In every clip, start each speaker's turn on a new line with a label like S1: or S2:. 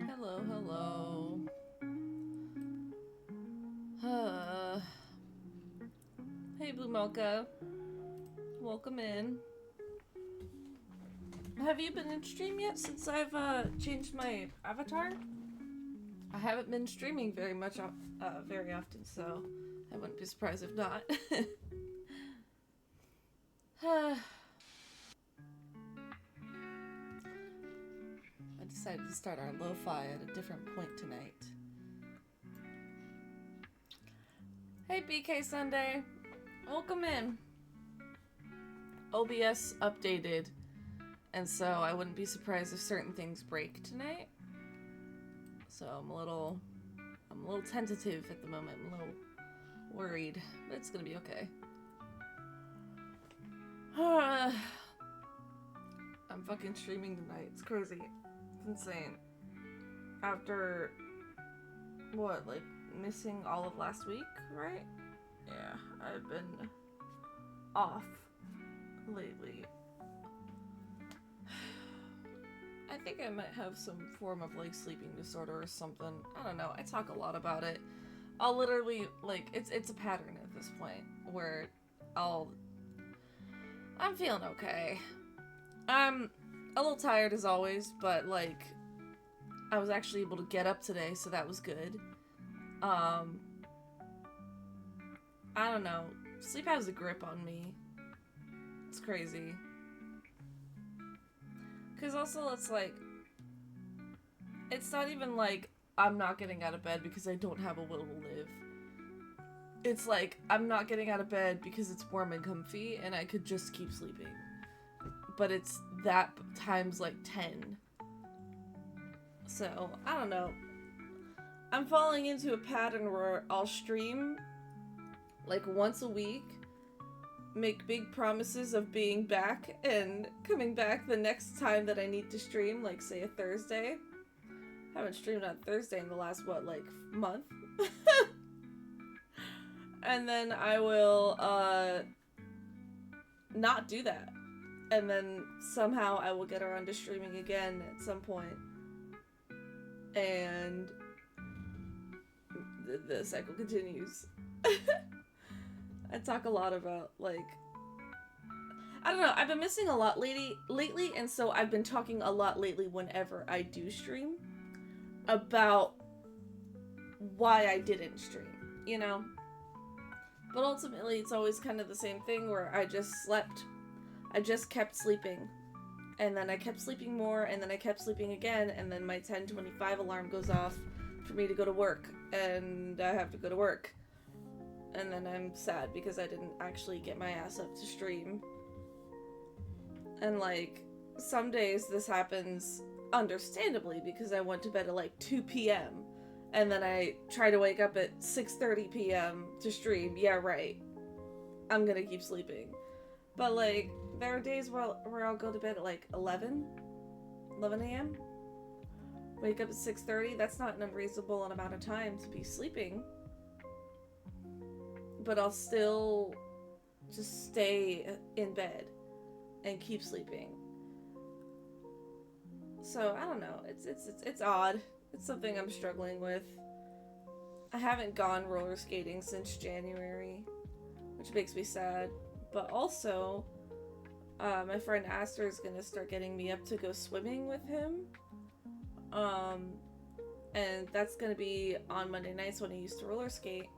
S1: Hello, hello. Uh, hey, Blue Mocha. Welcome in. Have you been in stream yet since I've changed my avatar? I haven't been streaming very much, very often, so I wouldn't be surprised if not. I decided to start our lo-fi at a different point tonight. Hey, BK Sunday. Welcome in. OBS updated, and so I wouldn't be surprised if certain things break tonight. So I'm a little tentative at the moment. I'm a little worried, but it's gonna be okay. I'm fucking streaming tonight. It's crazy. It's insane. After what, like missing all of last week, right? Yeah, I've been off lately. I think I might have some form of like sleeping disorder or something. I don't know. I talk a lot about it. I'll literally like it's a pattern at this point where I'm feeling okay. I'm a little tired as always, but like I was actually able to get up today, so that was good. I don't know. Sleep has a grip on me. It's crazy. Cause also it's like it's not even like I'm not getting out of bed because I don't have a will to live. It's like I'm not getting out of bed because it's warm and comfy and I could just keep sleeping. But it's that times like 10. So, I don't know. I'm falling into a pattern where I'll stream like once a week, make big promises of being back and coming back the next time that I need to stream, like say a Thursday. I haven't streamed on Thursday in the last, like month? And then I will, not do that. And then somehow I will get around to streaming again at some point. And the cycle continues. I talk a lot about, like, I don't know, I've been missing a lot lately, and so I've been talking a lot lately whenever I do stream about why I didn't stream, you know? But ultimately, it's always kind of the same thing where I just slept. I just kept sleeping. And then I kept sleeping more, and then I kept sleeping again, and then my 10:25 alarm goes off for me to go to work, and I have to go to work. And then I'm sad because I didn't actually get my ass up to stream. And like, some days this happens understandably because I went to bed at like 2 p.m. and then I try to wake up at 6:30 p.m. to stream. Yeah, right. I'm gonna keep sleeping. But like, there are days where I'll go to bed at like 11 a.m. Wake up at 6:30. That's not an unreasonable amount of time to be sleeping. But I'll still just stay in bed and keep sleeping. So I don't know. It's odd. It's something I'm struggling with. I haven't gone roller skating since January, which makes me sad. But also, my friend Aster is gonna start getting me up to go swimming with him. And that's gonna be on Monday nights when I used to roller skate.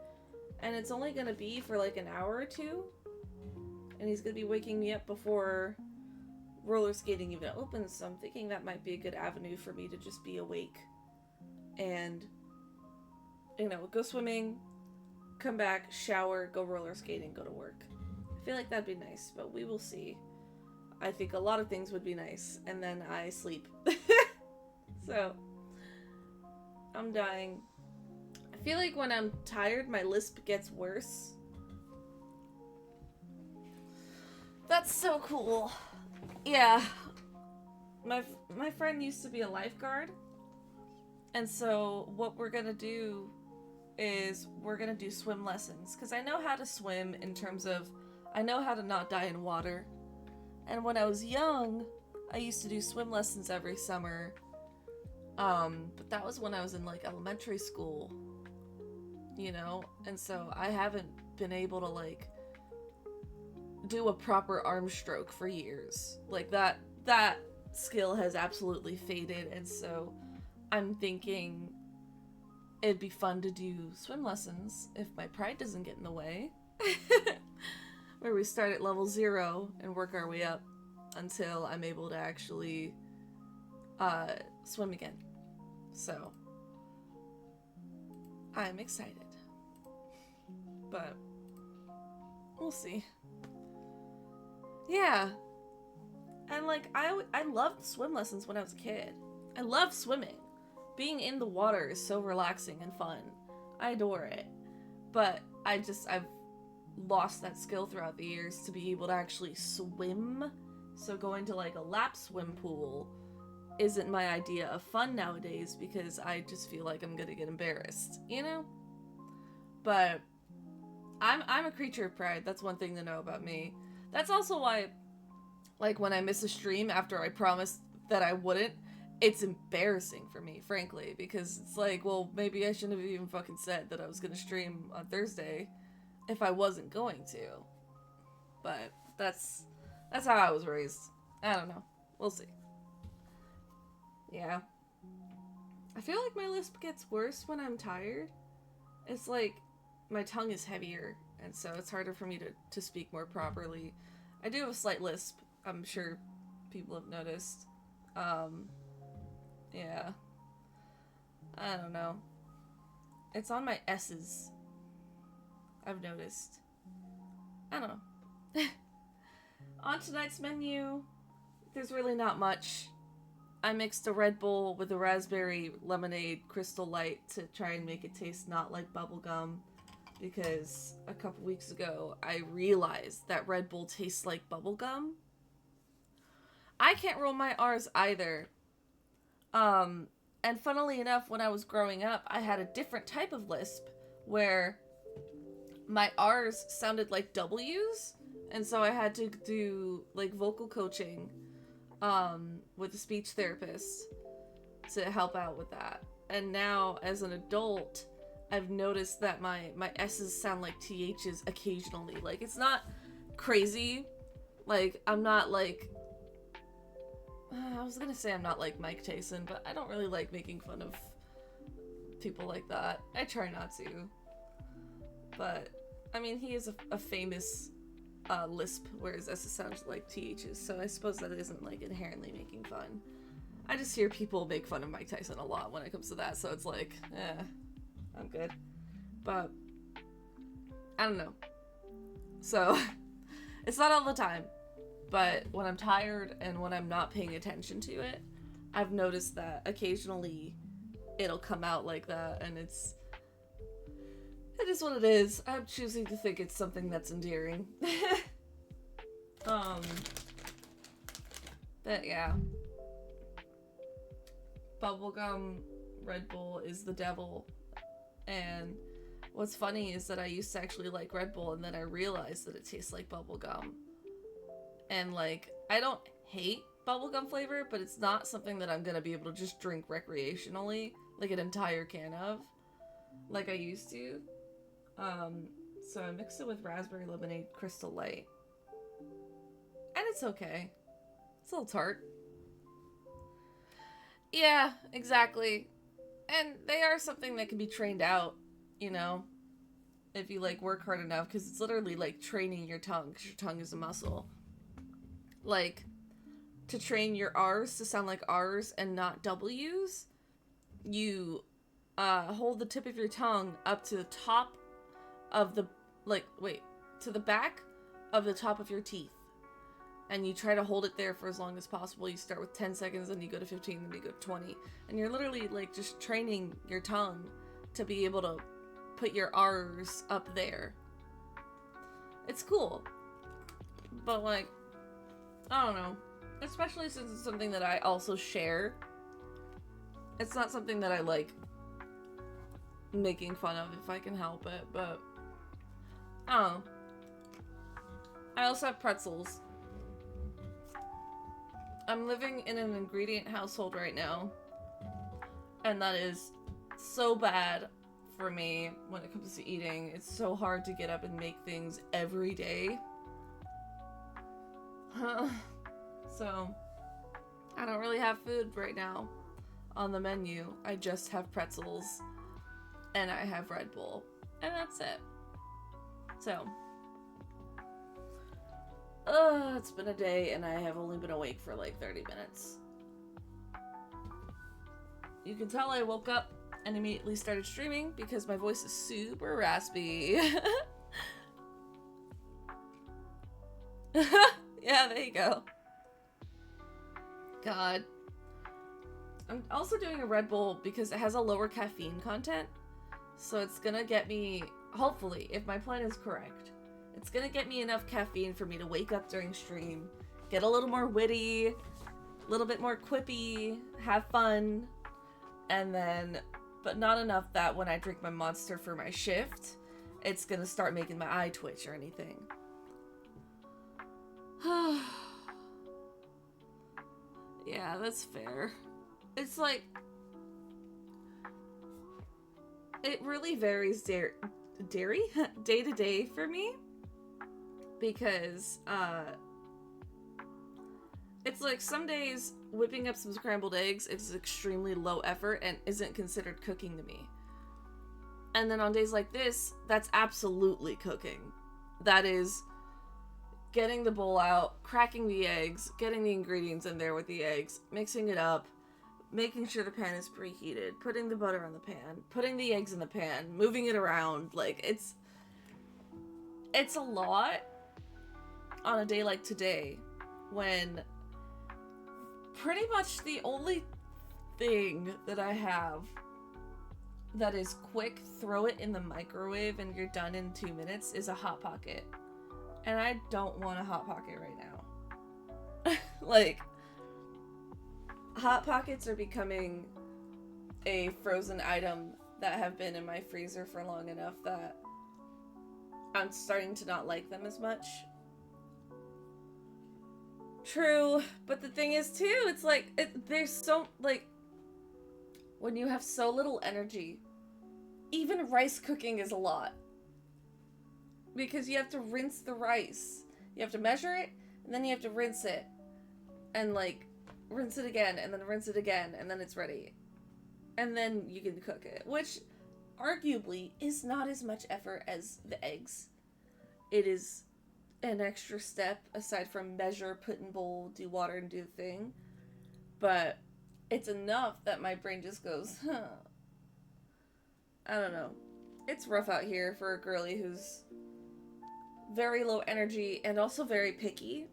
S1: And it's only gonna be for like an hour or two. And he's gonna be waking me up before roller skating even opens, so I'm thinking that might be a good avenue for me to just be awake. And, go swimming, come back, shower, go roller skating, go to work. I feel like that'd be nice, but we will see. I think a lot of things would be nice, and then I sleep. So, I'm dying. I feel like when I'm tired, my lisp gets worse. That's so cool. Yeah. My friend used to be a lifeguard. And so what we're gonna do is we're gonna do swim lessons. Because I know how to swim in terms of, I know how to not die in water. And when I was young, I used to do swim lessons every summer. But that was when I was in like elementary school. And so I haven't been able to like do a proper arm stroke for years. Like that skill has absolutely faded, and so I'm thinking it'd be fun to do swim lessons if my pride doesn't get in the way. Where we start at level 0 and work our way up until I'm able to actually swim again. So I'm excited. But we'll see. Yeah. And like, I loved swim lessons when I was a kid. I love swimming. Being in the water is so relaxing and fun. I adore it. But I've lost that skill throughout the years to be able to actually swim. So going to like a lap swim pool isn't my idea of fun nowadays because I just feel like I'm gonna get embarrassed, But I'm a creature of pride. That's one thing to know about me. That's also why, like, when I miss a stream after I promised that I wouldn't, it's embarrassing for me, frankly, because it's like, well, maybe I shouldn't have even fucking said that I was gonna stream on Thursday if I wasn't going to. But that's how I was raised. I don't know. We'll see. Yeah. I feel like my lisp gets worse when I'm tired. It's like my tongue is heavier, and so it's harder for me to speak more properly. I do have a slight lisp. I'm sure people have noticed. Yeah. I don't know. It's on my S's. I've noticed. I don't know. On tonight's menu, there's really not much. I mixed a Red Bull with a raspberry lemonade Crystal Light to try and make it taste not like bubblegum. Because a couple weeks ago, I realized that Red Bull tastes like bubblegum. I can't roll my R's either. And funnily enough, when I was growing up, I had a different type of lisp where my R's sounded like W's. And so I had to do like vocal coaching with a speech therapist to help out with that. And now as an adult, I've noticed that my S's sound like TH's occasionally. Like, it's not crazy. Like, I'm not like... I was gonna say I'm not like Mike Tyson, but I don't really like making fun of people like that. I try not to. But, I mean, he is a famous lisp, whereas S sounds like THs, so I suppose that isn't, like, inherently making fun. I just hear people make fun of Mike Tyson a lot when it comes to that, so it's like, I'm good. But, I don't know. So, it's not all the time, but when I'm tired and when I'm not paying attention to it, I've noticed that occasionally it'll come out like that, and it is what it is. I'm choosing to think it's something that's endearing. But yeah. Bubblegum Red Bull is the devil. And what's funny is that I used to actually like Red Bull, and then I realized that it tastes like bubblegum. And like, I don't hate bubblegum flavor, but it's not something that I'm gonna be able to just drink recreationally, like an entire can of, like I used to. So I mixed it with raspberry lemonade Crystal Light. And it's okay. It's a little tart. Yeah, exactly. And they are something that can be trained out, you know, if you, like, work hard enough, because it's literally, like, training your tongue, because your tongue is a muscle. Like, to train your R's to sound like R's and not W's, you hold the tip of your tongue up to the top of the, to the back of the top of your teeth. And you try to hold it there for as long as possible. You start with 10 seconds, then you go to 15, then you go to 20. And you're literally, like, just training your tongue to be able to put your R's up there. It's cool. But, like, I don't know. Especially since it's something that I also share. It's not something that I like making fun of if I can help it, but I don't know. I also have pretzels. I'm living in an ingredient household right now, and that is so bad for me when it comes to eating. It's so hard to get up and make things every day. So, I don't really have food right now on the menu. I just have pretzels, and I have Red Bull, and that's it. So, it's been a day, and I have only been awake for like 30 minutes. You can tell I woke up and immediately started streaming because my voice is super raspy. Yeah, there you go. God. I'm also doing a Red Bull because it has a lower caffeine content. So it's gonna get me, hopefully, if my plan is correct, it's gonna get me enough caffeine for me to wake up during stream, get a little more witty, a little bit more quippy, have fun, and then, but not enough that when I drink my Monster for my shift, it's gonna start making my eye twitch or anything. Yeah, that's fair. It's like, it really varies day to day for me, because it's like some days whipping up some scrambled eggs is extremely low effort and isn't considered cooking to me. And then on days like this, that's absolutely cooking. That is getting the bowl out, cracking the eggs, getting the ingredients in there with the eggs, mixing it up, making sure the pan is preheated, putting the butter on the pan, putting the eggs in the pan, moving it around. Like, it's a lot on a day like today, when pretty much the only thing that I have that is quick, throw it in the microwave and you're done in 2 minutes, is a Hot Pocket. And I don't want a Hot Pocket right now. Like, Hot Pockets are becoming a frozen item that have been in my freezer for long enough that I'm starting to not like them as much. True, but the thing is too, it's like, there's so, like, when you have so little energy, even rice cooking is a lot. Because you have to rinse the rice. You have to measure it, and then you have to rinse it. And, like, rinse it again, and then rinse it again, and then it's ready. And then you can cook it. Which, arguably, is not as much effort as the eggs. it is an extra step aside from measure, put in bowl, do water, and do the thing. But it's enough that my brain just goes, huh. I don't know. It's rough out here for a girly who's very low energy and also very picky.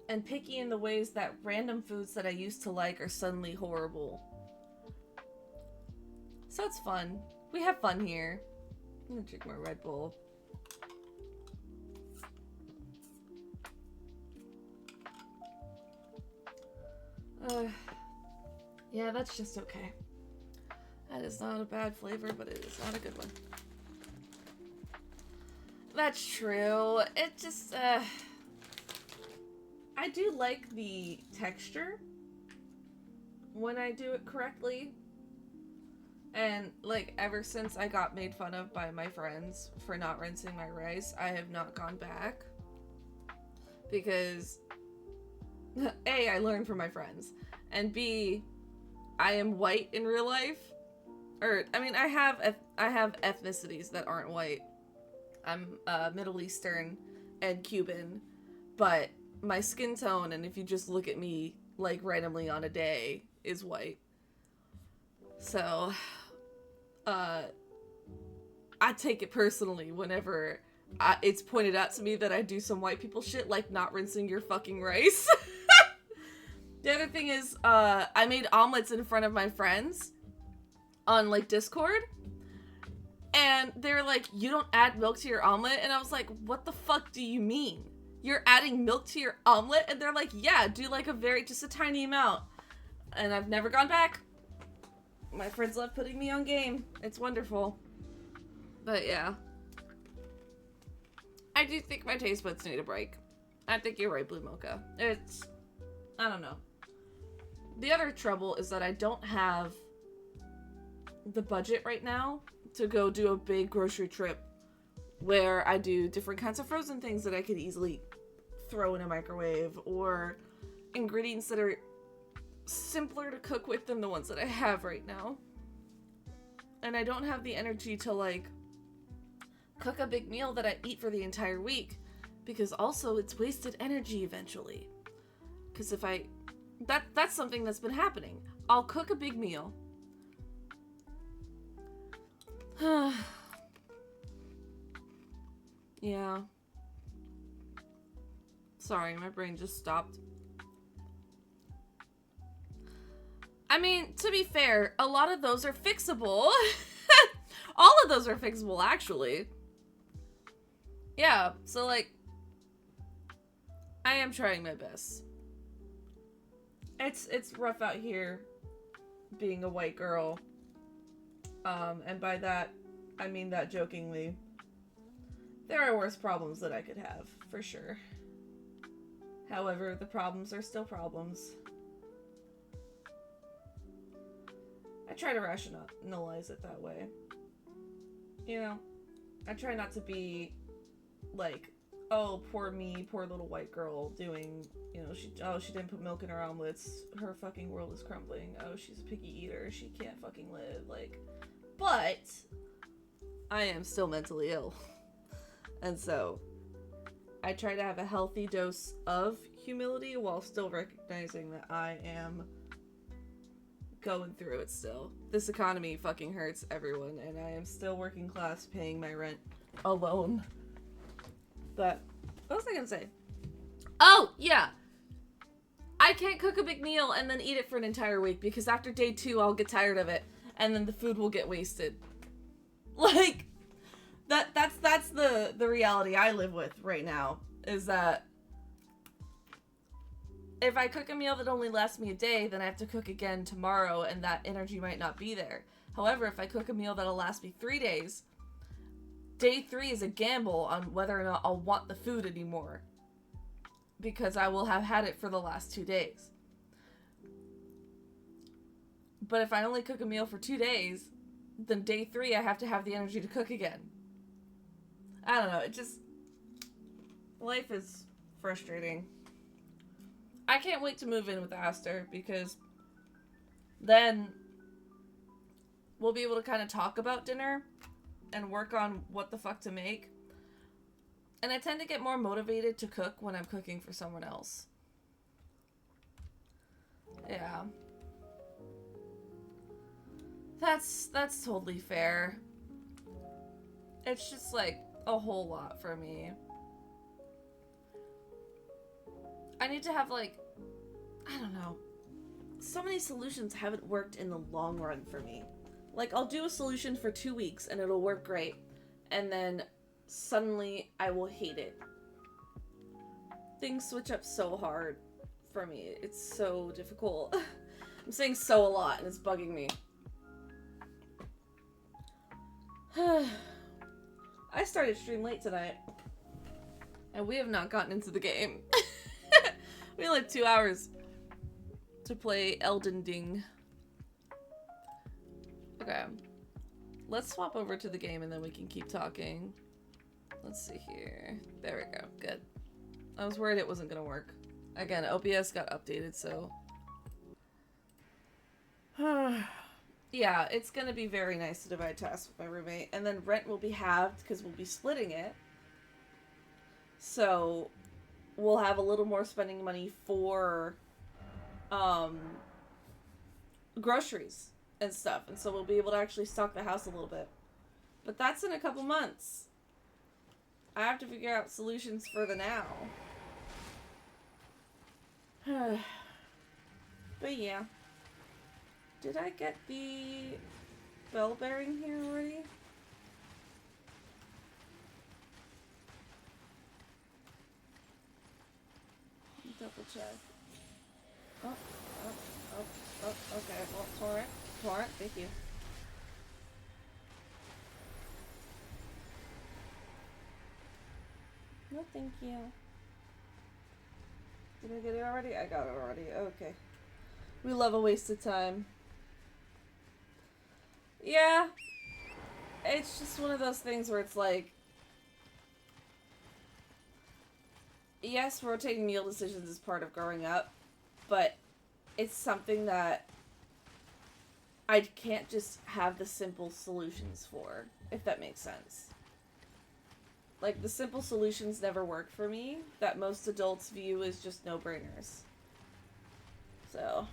S1: And picky in the ways that random foods that I used to like are suddenly horrible. So it's fun. We have fun here. I'm gonna drink more Red Bull. Yeah, that's just okay. That is not a bad flavor, but it is not a good one. That's true. It just, I do like the texture when I do it correctly. And, like, ever since I got made fun of by my friends for not rinsing my rice, I have not gone back. Because, A, I learned from my friends. And B, I am white in real life. Or, I mean, I have ethnicities that aren't white. I'm Middle Eastern and Cuban. But my skin tone, and if you just look at me, like, randomly on a day, is white. So, I take it personally whenever it's pointed out to me that I do some white people shit, like not rinsing your fucking rice. The other thing is, I made omelets in front of my friends on, like, Discord. And they're like, you don't add milk to your omelet? And I was like, what the fuck do you mean? You're adding milk to your omelet? And they're like, yeah, do like just a tiny amount. And I've never gone back. My friends love putting me on game. It's wonderful. But yeah. I do think my taste buds need a break. I think you're right, Blue Mocha. I don't know. The other trouble is that I don't have the budget right now to go do a big grocery trip where I do different kinds of frozen things that I could easily throw in a microwave, or ingredients that are simpler to cook with than the ones that I have right now. And I don't have the energy to, like, cook a big meal that I eat for the entire week, because also it's wasted energy eventually. Because if that's something that's been happening. I'll cook a big meal. Yeah. Sorry, my brain just stopped. I mean, to be fair, a lot of those are fixable. All of those are fixable, actually. Yeah, so, like, I am trying my best. It's rough out here being a white girl. And by that, I mean that jokingly. There are worse problems that I could have, for sure. However, the problems are still problems. I try to rationalize it that way. You know, I try not to be like, oh, poor me, poor little white girl doing, you know, she didn't put milk in her omelets, her fucking world is crumbling, oh, she's a picky eater, she can't fucking live, like, but I am still mentally ill. And so I try to have a healthy dose of humility while still recognizing that I am going through it still. This economy fucking hurts everyone, and I am still working class paying my rent alone. But what was I gonna say? Oh, yeah. I can't cook a big meal and then eat it for an entire week, because after day 2 I'll get tired of it and then the food will get wasted. Like, that's the reality I live with right now, is that if I cook a meal that only lasts me a day, then I have to cook again tomorrow, and that energy might not be there. However, if I cook a meal that'll last me 3 days, day 3 is a gamble on whether or not I'll want the food anymore, because I will have had it for the last 2 days. But if I only cook a meal for 2 days, then day 3 I have to have the energy to cook again. I don't know, it just... life is frustrating. I can't wait to move in with Aster, because then we'll be able to kind of talk about dinner and work on what the fuck to make. And I tend to get more motivated to cook when I'm cooking for someone else. Yeah. That's totally fair. It's just like a whole lot for me. I need to have like, I don't know. So many solutions haven't worked in the long run for me. Like, I'll do a solution for 2 weeks and it'll work great. And then suddenly I will hate it. Things switch up so hard for me. It's so difficult. I'm saying so a lot and it's bugging me. I started stream late tonight. And we have not gotten into the game. We only have 2 hours to play Elden Ding. Okay. Let's swap over to the game and then we can keep talking. Let's see here. There we go. Good. I was worried it wasn't gonna work. Again, OBS got updated, so... Yeah, it's gonna be very nice to divide tasks with my roommate. And then rent will be halved because we'll be splitting it. So... we'll have a little more spending money for... groceries and stuff. And so we'll be able to actually stock the house a little bit. But that's in a couple months. I have to figure out solutions for the now. But yeah. Did I get the bell bearing here already? Double check. Oh, okay. Well, torrent, thank you. No, thank you. Did I get it already? I got it already. Okay. We love a waste of time. Yeah. It's just one of those things where it's like... yes, rotating meal decisions is part of growing up, but it's something that I can't just have the simple solutions for, if that makes sense. Like, the simple solutions never work for me, that most adults view as just no-brainers. So.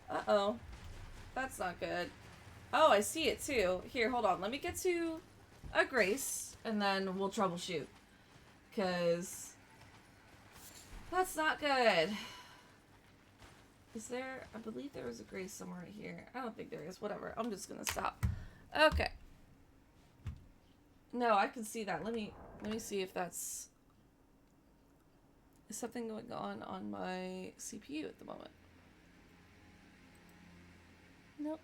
S1: Uh-oh. That's not good. Oh, I see it too. Here, hold on. Let me get to a grace, and then we'll troubleshoot. Because that's not good. Is there... I believe there was a grace somewhere here. I don't think there is. Whatever. I'm just gonna stop. Okay. No, I can see that. Let me see if that's... is something going on my CPU at the moment. Nope.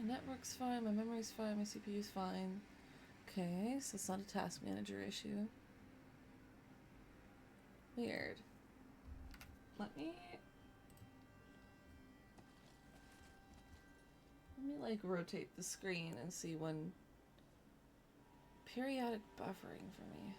S1: My network's fine, my memory's fine, my CPU's fine. Okay, so it's not a task manager issue. Weird. Let me like rotate the screen and see when periodic buffering for me.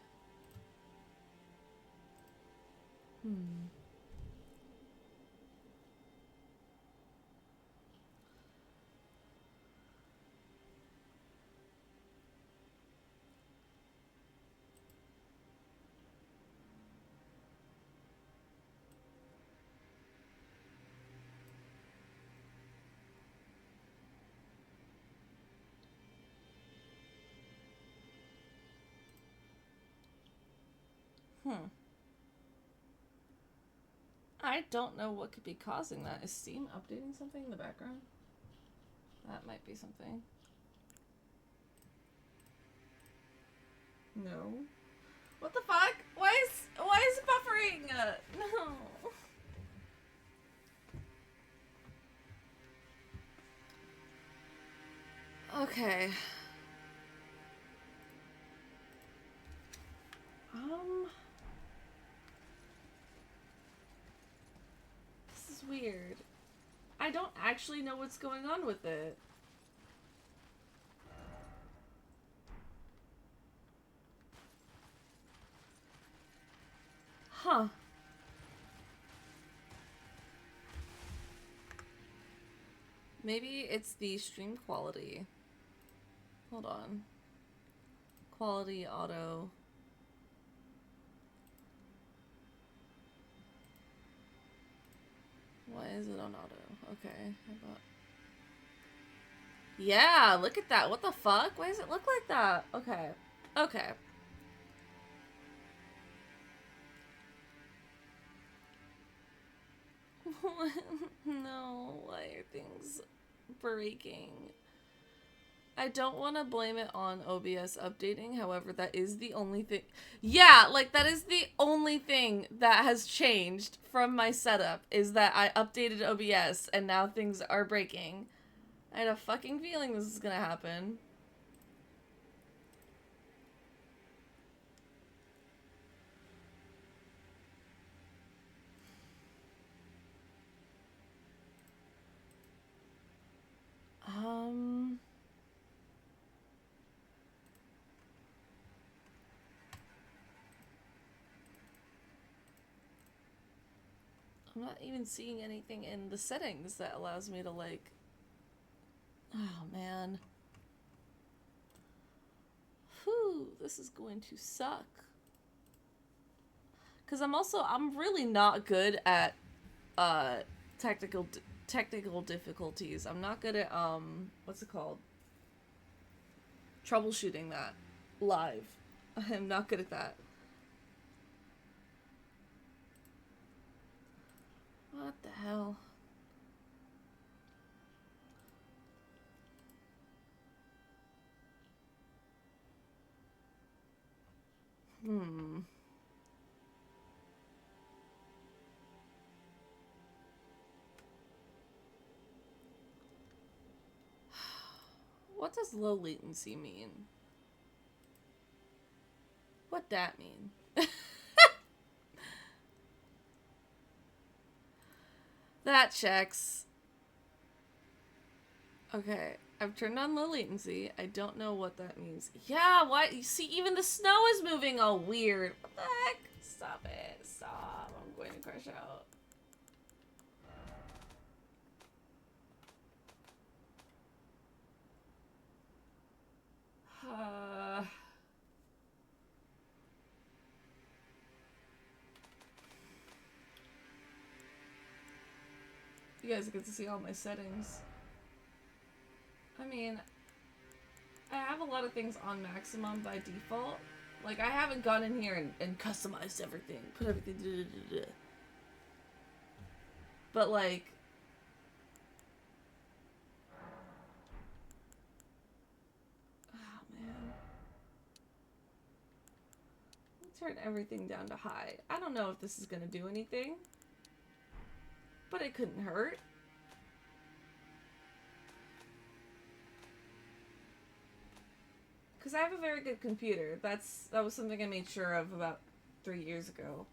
S1: I don't know what could be causing that. Is Steam updating something in the background? That might be something. No. What the fuck? Why is it buffering? No. Okay. This is weird. I don't actually know what's going on with it. Huh. Maybe it's the stream quality. Hold on. Quality, auto. Why is it on auto? Okay, how about... Yeah, look at that. What the fuck? Why does it look like that? Okay. Okay. No, why are things breaking? I don't want to blame it on OBS updating, however, that is the only thing. Yeah, like, that is the only thing that has changed from my setup, is that I updated OBS, and now things are breaking. I had a fucking feeling this is gonna happen. I'm not even seeing anything in the settings that allows me to, like... Oh, man. Whew, this is going to suck. Because I'm really not good at, technical difficulties. I'm not good at, what's it called? Troubleshooting that live. I am not good at that. What the hell? What does low latency mean? What that mean? That checks. Okay, I've turned on low latency. I don't know what that means. Yeah, what? You see, even the snow is moving all weird. What the heck? Stop it. Stop. I'm going to crash out. You guys get to see all my settings. I mean, I have a lot of things on maximum by default. Like, I haven't gone in here and customized everything. Put everything... But, like... Oh, man. Turn everything down to high. I don't know if this is gonna do anything. But it couldn't hurt. Because I have a very good computer. That was something I made sure of about 3 years ago.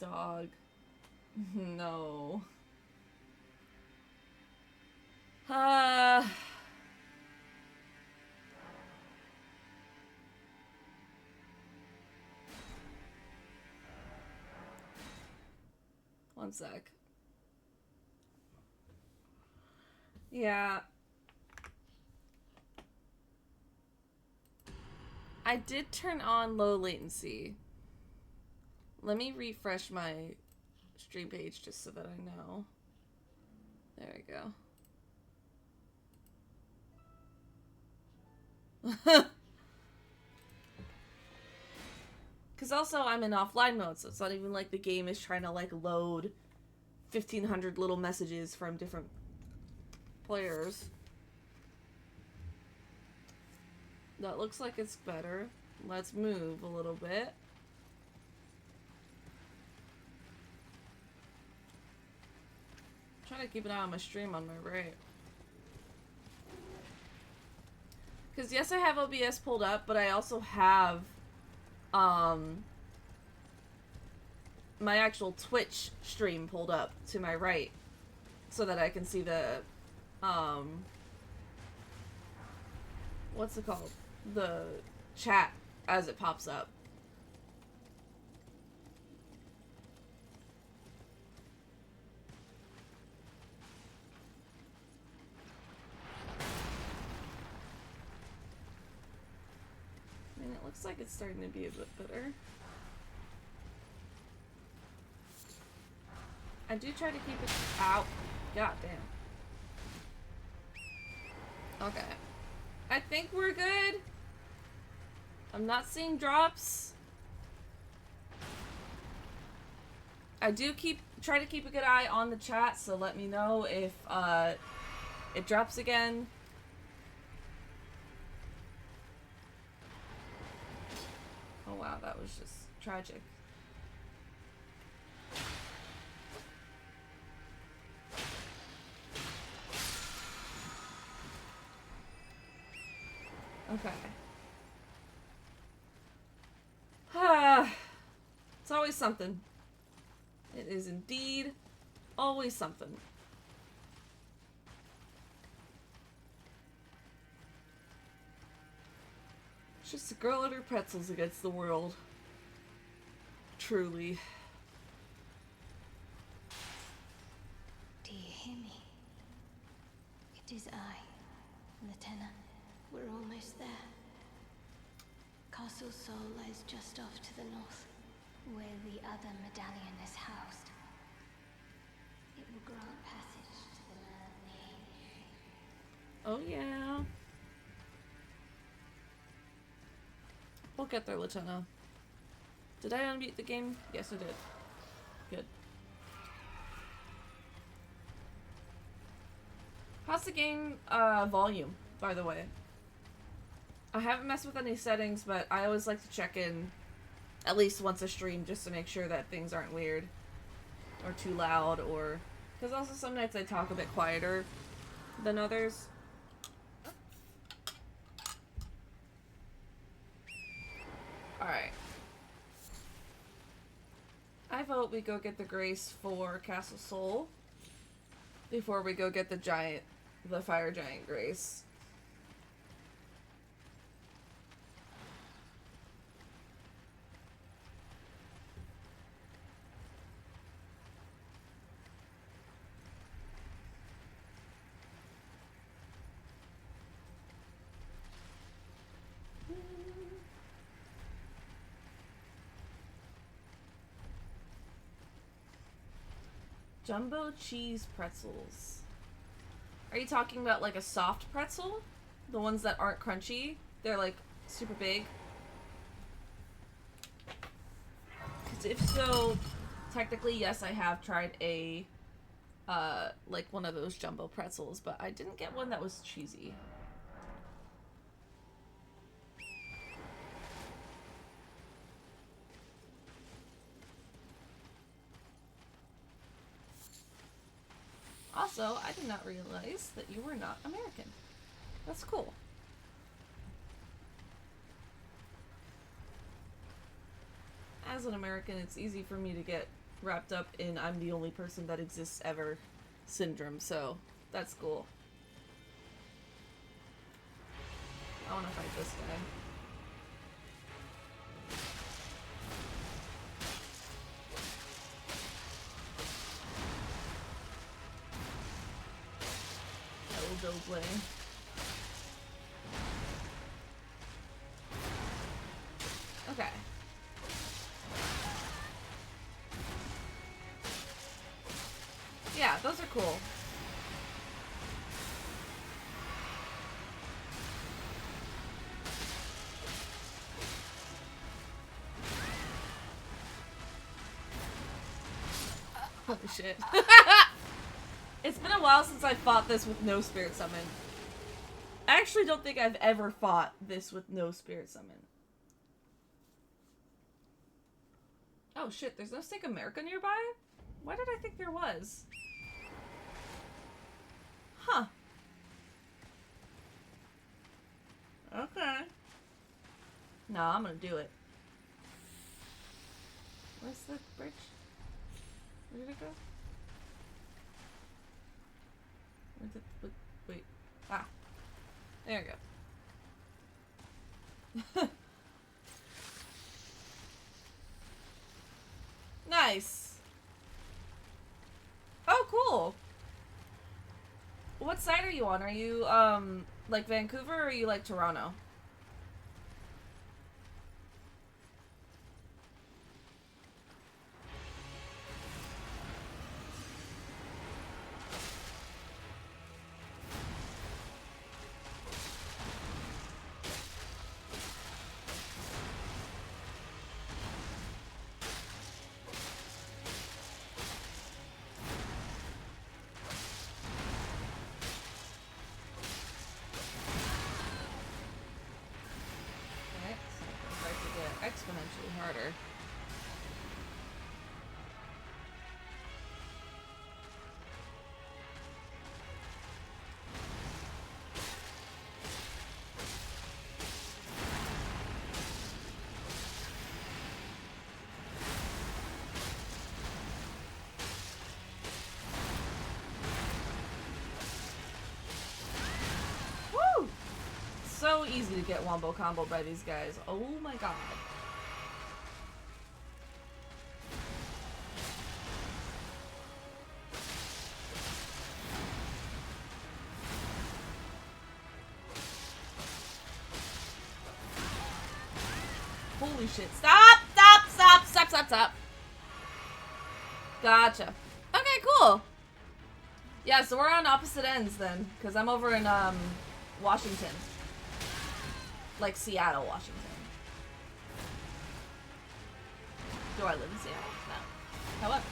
S1: Dog. No. One sec. Yeah. I did turn on low latency. Let me refresh my stream page just so that I know. There we go. Because also I'm in offline mode, so it's not even like the game is trying to like load 1,500 little messages from different players. That looks like it's better. Let's move a little bit. I'm trying to keep an eye on my stream on my right. Because yes, I have OBS pulled up, but I also have my actual Twitch stream pulled up to my right so that I can see the what's it called? The chat as it pops up. Looks like it's starting to be a bit better. I do try to keep it out. God damn. Okay. I think we're good. I'm not seeing drops. I do try to keep a good eye on the chat, so let me know if it drops again. Oh wow, that was just tragic. Okay. It's always something. It is indeed always something. It's just a girl and her pretzels against the world. Truly.
S2: Do you hear me? It is I, Lieutenant. We're almost there. Castle Sol lies just off to the north, where the other medallion is housed. It will grant passage to the land of the Ancient.
S1: Oh yeah. We'll get there, Lieutenant. Did I unmute the game? Yes, I did. Good. How's the game volume, by the way? I haven't messed with any settings, but I always like to check in at least once a stream just to make sure that things aren't weird or too loud, or because also some nights I talk a bit quieter than others. Alright. I vote we go get the Grace for Castle Sol before we go get the Fire Giant Grace. Jumbo cheese pretzels. Are you talking about like a soft pretzel? The ones that aren't crunchy? They're like super big? Because if so, technically yes, I have tried a like one of those jumbo pretzels, but I didn't get one that was cheesy. Also, I did not realize that you were not American. That's cool. As an American, it's easy for me to get wrapped up in I'm the only person that exists ever syndrome, so that's cool. I want to fight this guy. Play. Okay. Yeah, those are cool. Holy shit. It's been a while since I fought this with no spirit summon. I actually don't think I've ever fought this with no spirit summon. Oh shit, there's no Stake America nearby? Why did I think there was? Huh. Okay. No, I'm gonna do it. Where's the bridge? Where did it go? Wait. Ah. There we go. Nice. Oh, cool. What side are you on? Are you, like Vancouver or are you like Toronto? exponentially harder. Woo! So easy to get wombo comboed by these guys. Oh my god. Holy shit. Stop! Stop! Stop! Stop! Stop! Stop! Gotcha. Okay, cool. Yeah, so we're on opposite ends then. Because I'm over in, Washington. Like Seattle, Washington. Do I live in Seattle? No. However.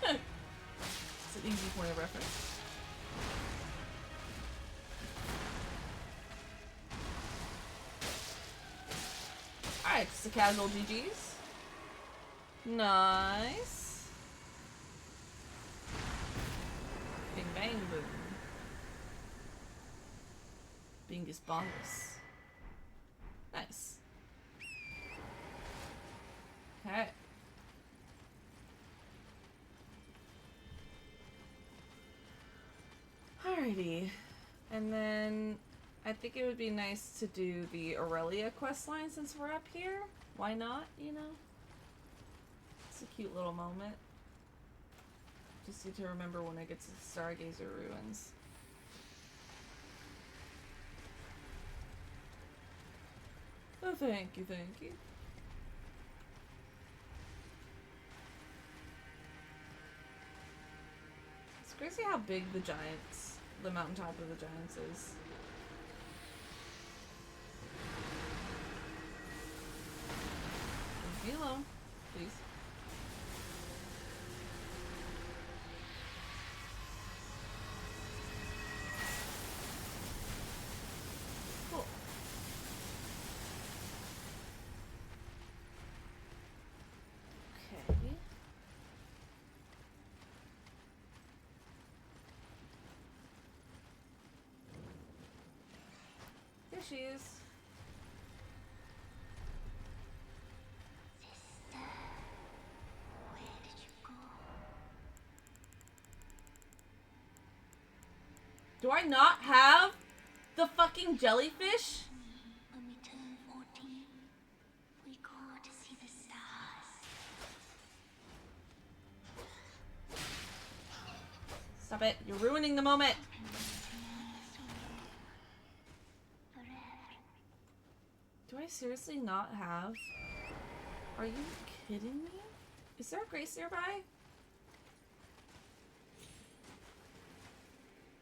S1: It's an easy point of reference. Alright, just a casual GG's. Nice. Bing bang boom. Bingus bongus. Nice. Okay. Alrighty. And then I think it would be nice to do the Aurelia questline since we're up here. Why not, you know? It's a cute little moment. Just need to remember when I get to Stargazer Ruins. Oh, thank you, thank you. It's crazy how big the mountaintop of the Giants is. Leave me alone, please. Cool. Okay. There she is.
S2: Sister, where did you go?
S1: Do I not have the fucking jellyfish?
S2: When we turn 14, we go to see the stars.
S1: Stop it. You're ruining the moment. Do I seriously not have? Are you kidding me? Is there a Grace nearby?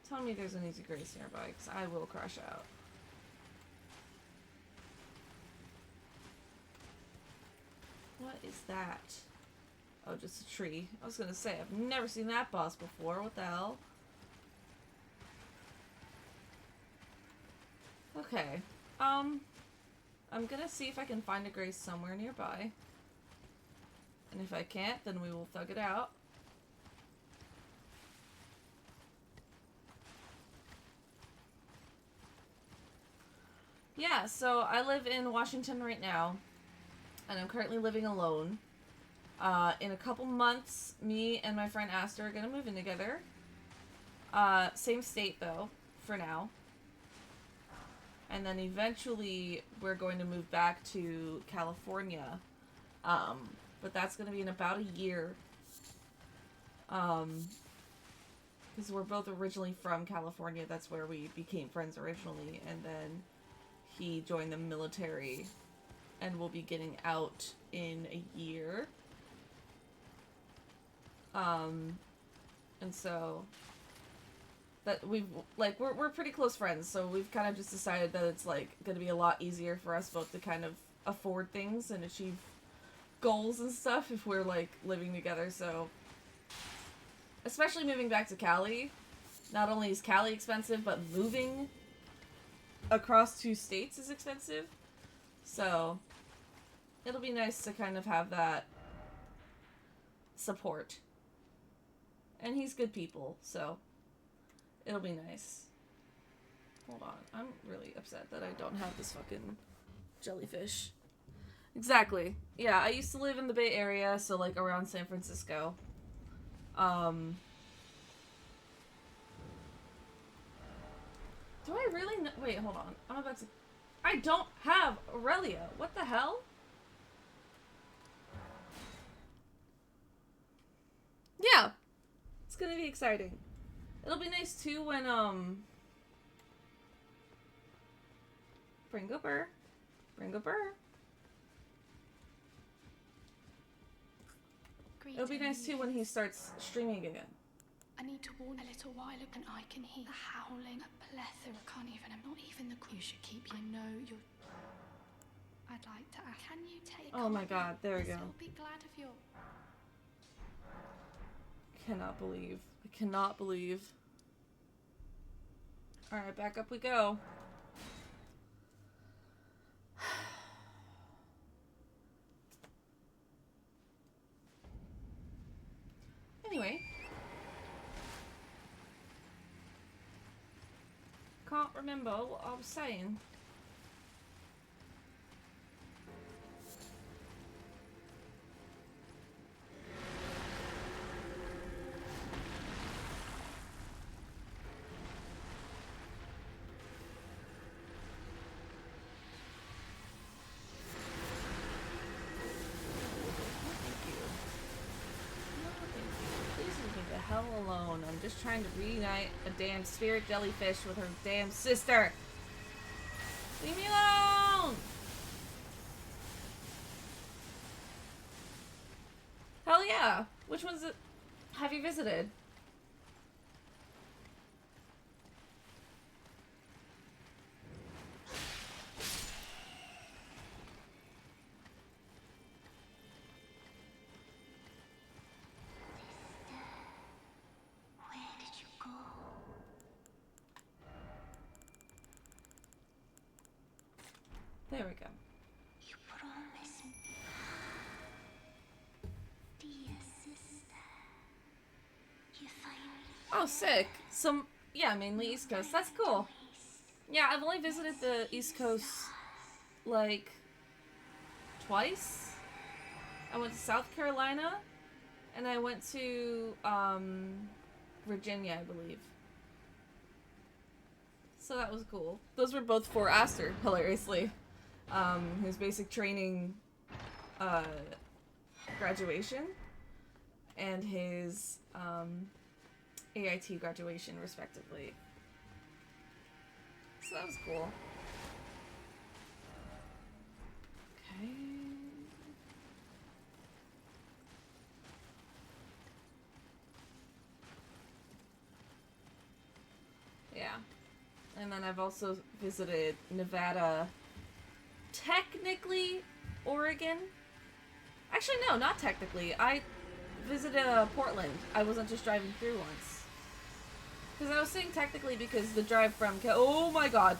S1: Tell me there's an easy Grace nearby, because I will crash out. What is that? Oh, just a tree. I was gonna say, I've never seen that boss before. What the hell? Okay. I'm gonna see if I can find a Grace somewhere nearby. And if I can't, then we will thug it out. Yeah, so I live in Washington right now. And I'm currently living alone. In a couple months, me and my friend Aster are gonna move in together. Same state, though, for now. And then eventually we're going to move back to California. But that's going to be in about a year. Because we're both originally from California. That's where we became friends originally. And then he joined the military and will be getting out in a year. And so that we're pretty close friends, so we've kind of just decided that it's like gonna be a lot easier for us both to kind of afford things and achieve goals and stuff if we're like living together. So especially moving back to Cali, not only is Cali expensive, but moving across 2 states is expensive. So it'll be nice to kind of have that support. And he's good people, so it'll be nice. Hold on. I'm really upset that I don't have this fucking jellyfish. Exactly. Yeah, I used to live in the Bay Area, so like around San Francisco. Do I really know? Wait, hold on. I'm about to... I don't have Aurelia. What the hell? Yeah. It's gonna be exciting. It'll be nice too when, Bring up her. Bring up her. It'll be nice too when he starts streaming again.
S2: I need to warn a little while ago, and I can hear the howling, a plethora. Can't even. I'm not even the. You should keep. I know you're. I'd like to. Can you take?
S1: Oh my god! There we go.
S2: I'll be glad of your.
S1: Cannot believe. I cannot believe. All right, back up we go. Anyway. Can't remember what I was saying. Hell alone. I'm just trying to reunite a damn spirit jellyfish with her damn sister. Leave me alone! Hell yeah! Which ones have you visited? There we go.
S2: You promised me. Dear sister. You finally.
S1: Oh, sick. Yeah, mainly East Coast. That's cool. Yeah, I've only visited the East Coast, like, twice. I went to South Carolina, and I went to, Virginia, I believe. So that was cool. Those were both for Aster, hilariously. His basic training, graduation, and his, AIT graduation, respectively. So that was cool. Okay. Yeah. And then I've also visited Nevada, technically Oregon. Actually, no, not technically. I visited Portland. I wasn't just driving through once. Because I was saying technically because the drive from... Oh my god.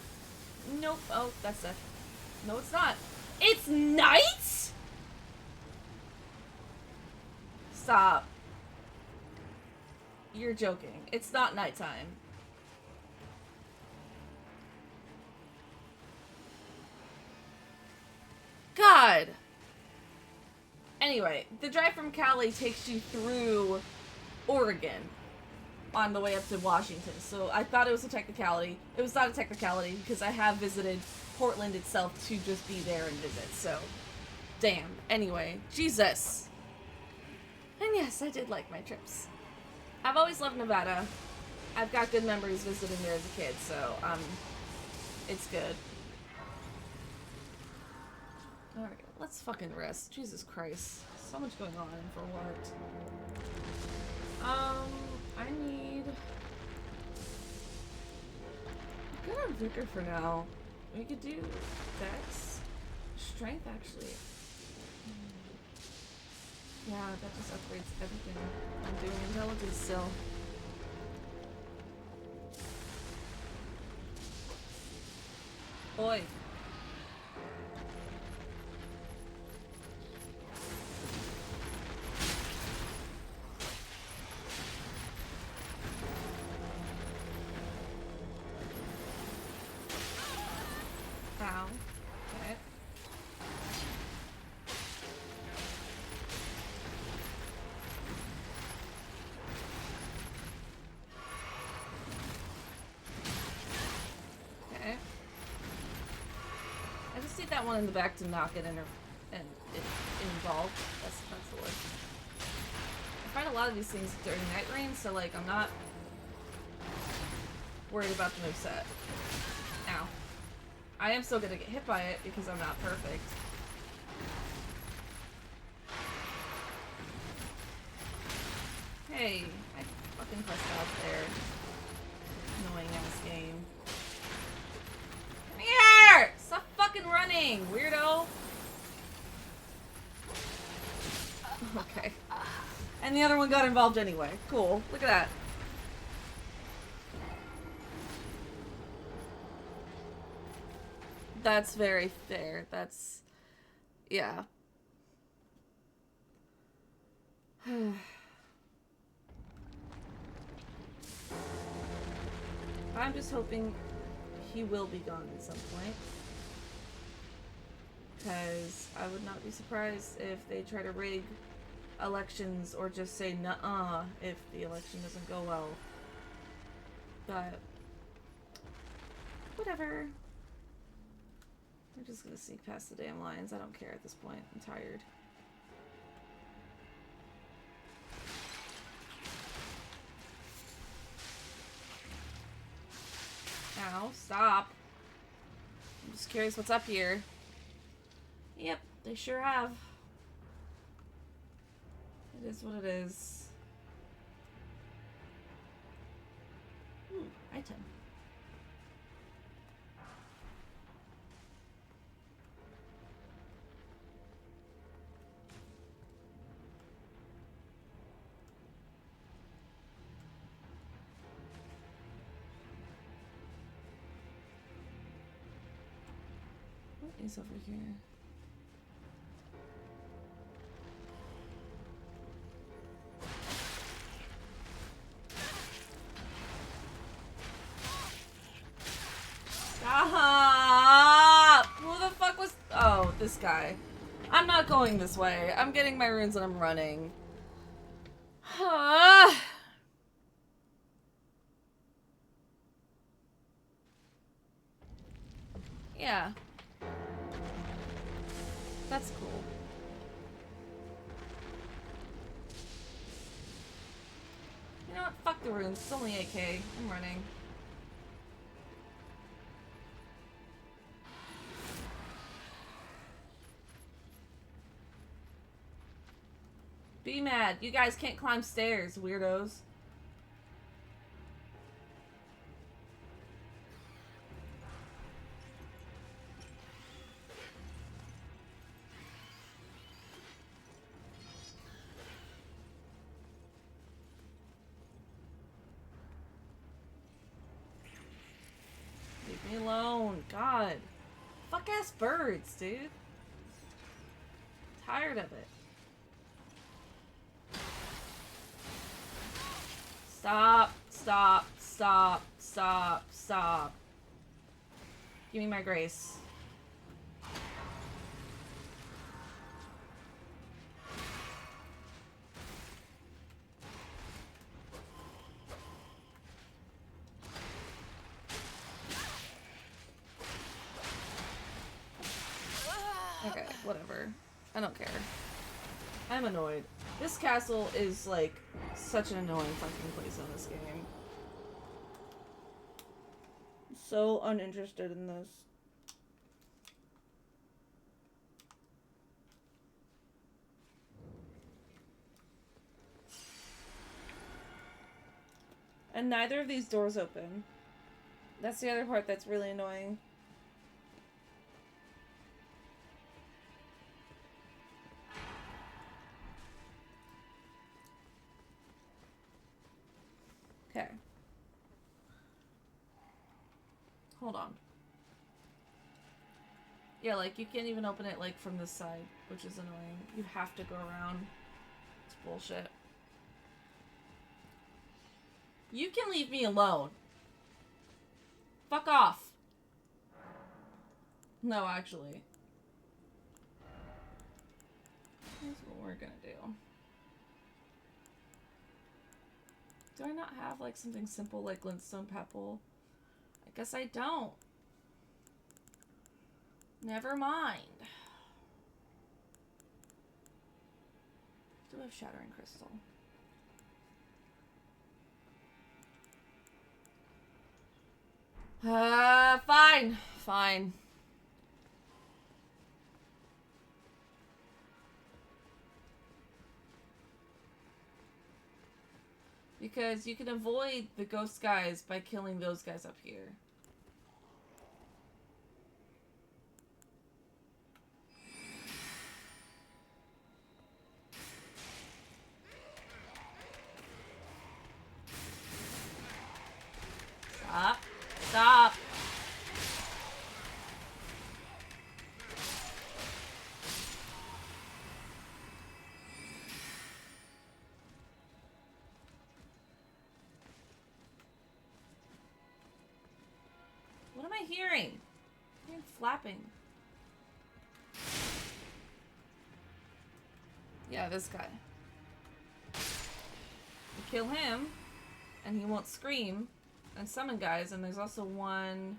S1: Nope. Oh, that's it. No, it's not. It's night?! Stop. You're joking. It's not nighttime. God. Anyway, the drive from Cali takes you through Oregon on the way up to Washington. So I thought it was a technicality. It was not a technicality because I have visited Portland itself to just be there and visit. So, damn. Anyway, Jesus. And yes, I did like my trips. I've always loved Nevada. I've got good memories visiting there as a kid, so, it's good. Alright, let's fucking rest. Jesus Christ. So much going on for what? I need... I'm good on Vigor for now. We could do Dex. Strength, actually. Yeah, that just upgrades everything. I'm doing Intelligence still. Boy. got one in the back to knock it in and it involved. That's the word. I find a lot of these things during night rain, so like I'm not worried about the moveset. Ow. I am still gonna get hit by it because I'm not perfect. Hey, I fucking pressed out there. Annoying ass game. Come here! Stop fucking running, weirdo! Okay. And the other one got involved anyway. Cool. Look at that. That's very fair. That's... yeah. I'm just hoping he will be gone at some point. Because I would not be surprised if they try to rig elections or just say nuh-uh if the election doesn't go well. But whatever. We're just gonna sneak past the damn lines. I don't care at this point. I'm tired. Ow, stop. I'm just curious what's up here. Yep, they sure have. It is what it is. Ooh, item. What is over here? Stop! Who the fuck was... oh, this guy. I'm not going this way. I'm getting my runes and I'm running. Yeah. That's cool. You know what? Fuck the runes. It's only 8k. I'm running. Be mad. You guys can't climb stairs, weirdos. Leave me alone. God. Fuck ass birds, dude. Tired of it. Stop, stop, stop, stop, stop. Give me my grace. Okay, whatever. I don't care. I'm annoyed. This castle is, like, such an annoying fucking place in this game. I'm so uninterested in this. And neither of these doors open. That's the other part that's really annoying. Okay. Hold on. Yeah, like, you can't even open it, like, from this side, which is annoying. You have to go around. It's bullshit. You can leave me alone. Fuck off. No, actually. Here's what we're gonna do. Do I not have, like, something simple like glintstone pebble? I guess I don't. Never mind. Do have Shattering Crystal. Fine. Fine. Because you can avoid the ghost guys by killing those guys up here. Stop. Stop. What am I hearing? I'm hearing flapping. Yeah, this guy. You kill him, and he won't scream and summon guys, and there's also one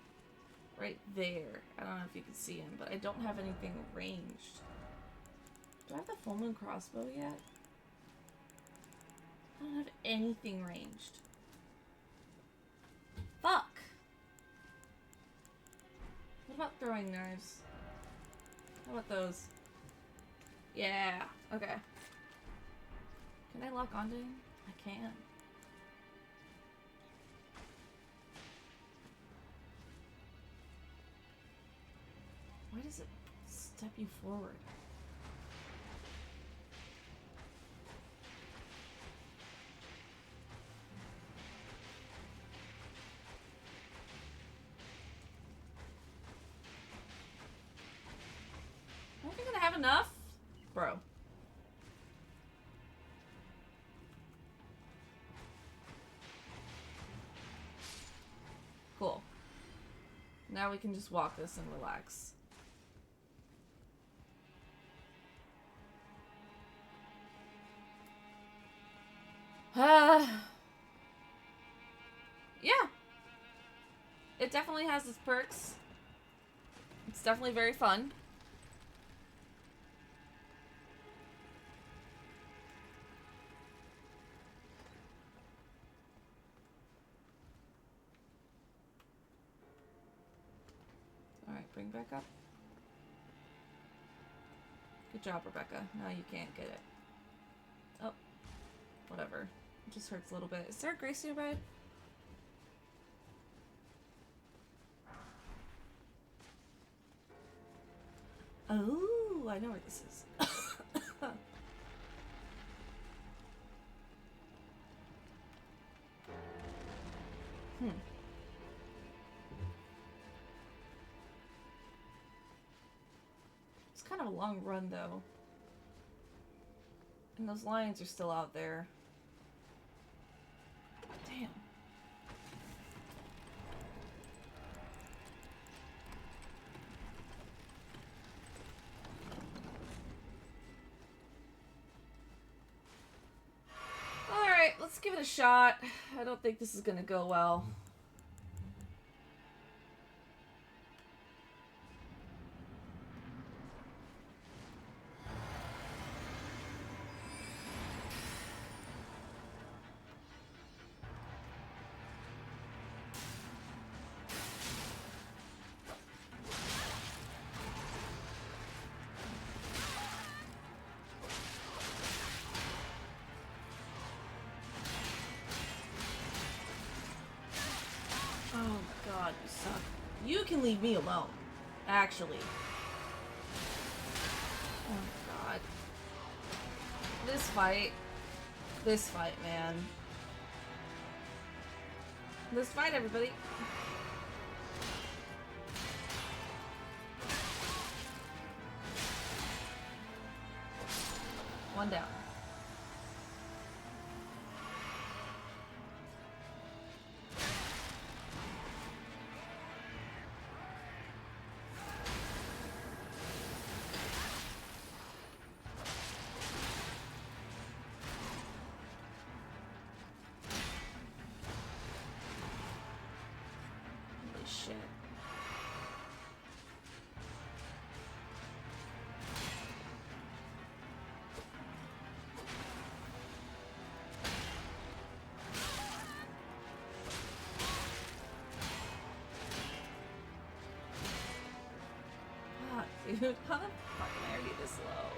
S1: right there. I don't know if you can see him, but I don't have anything ranged. Do I have the full moon crossbow yet? I don't have anything ranged. Fuck! What about throwing knives? How about those? Yeah, okay. Can I lock onto him? I can. Why does it step you forward? Am I gonna have enough? Bro. Cool. Now we can just walk this and relax. Yeah. It definitely has its perks. It's definitely very fun. Alright, bring back up. Good job, Rebecca. Now you can't get it. Oh. Whatever. It just hurts a little bit. Is there a Grace nearby? Oh, I know where this is. It's kind of a long run, though. And those lions are still out there. Damn. Alright, let's give it a shot. I don't think this is gonna go well. You suck. You can leave me alone. Actually. Oh god. This fight. This fight, man. This fight, everybody. One down. Dude, how the fuck am I already this low?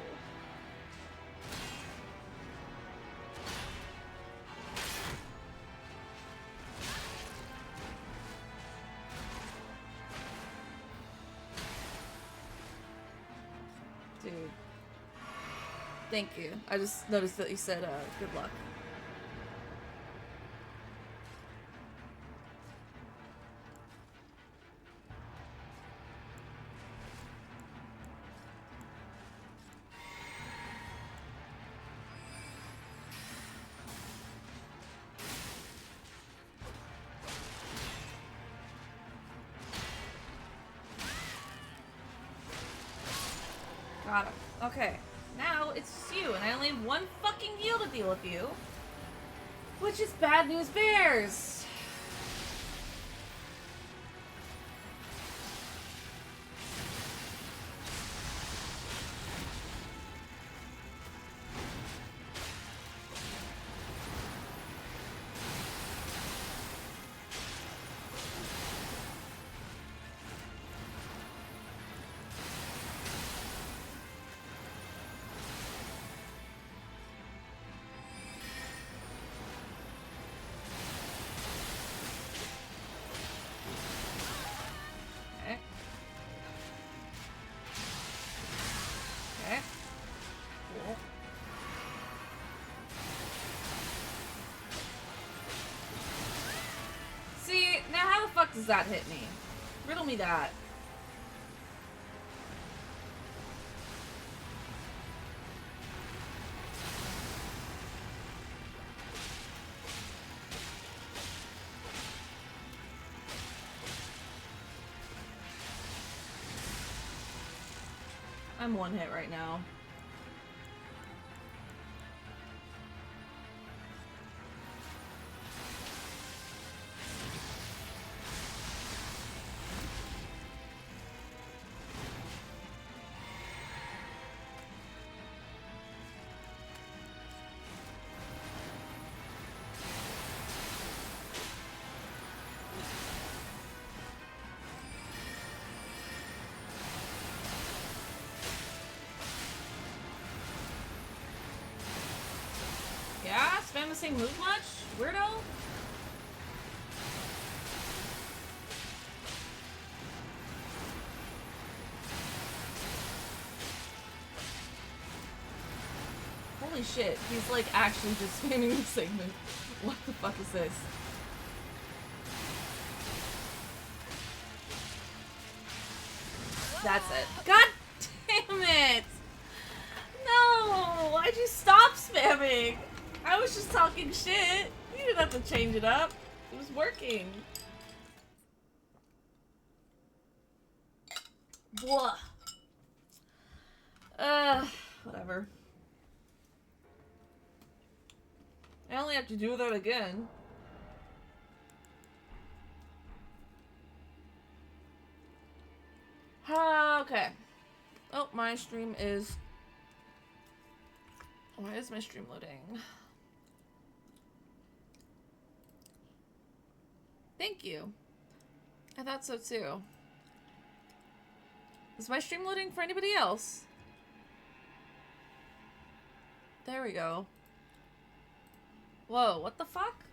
S1: Dude. Thank you. I just noticed that you said, good luck. Got him. Okay. Now it's you, and I only have one fucking heal to deal with you. Which is bad news bears! Does that hit me? Riddle me that. I'm one hit right now. Spam the same move much? Weirdo? Holy shit, he's like actually just spamming the same move. What the fuck is this? That's it. God damn it! No! Why'd you stop spamming? I was just talking shit. You didn't have to change it up. It was working. Blah. Whatever. I only have to do that again. Okay. Oh, my stream is... Why is my stream loading? Thank you. I thought so too. Is my stream loading for anybody else? There we go. Whoa, what the fuck?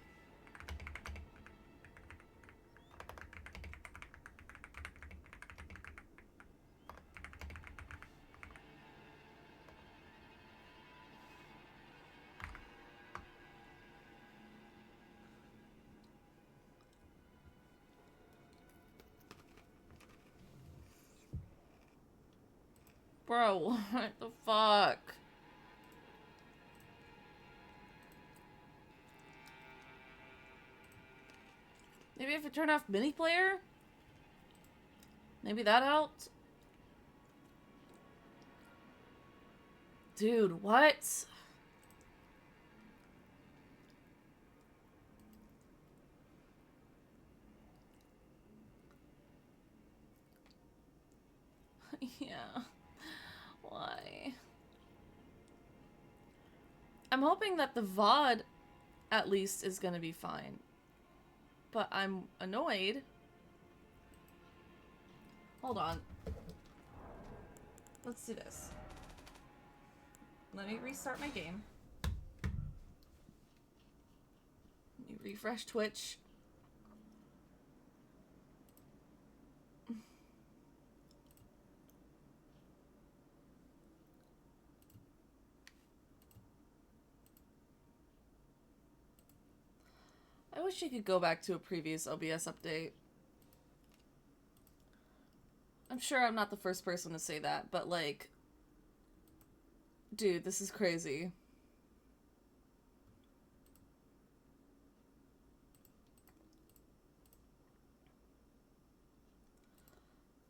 S1: Bro, what the fuck? Maybe if I turn off mini player? Maybe that helped? Dude, what? Yeah. Why? I'm hoping that the VOD at least is gonna be fine. But I'm annoyed. Hold on. Let's do this. Let me restart my game. Let me refresh Twitch. I wish you could go back to a previous OBS update. I'm sure I'm not the first person to say that, but like, dude, this is crazy.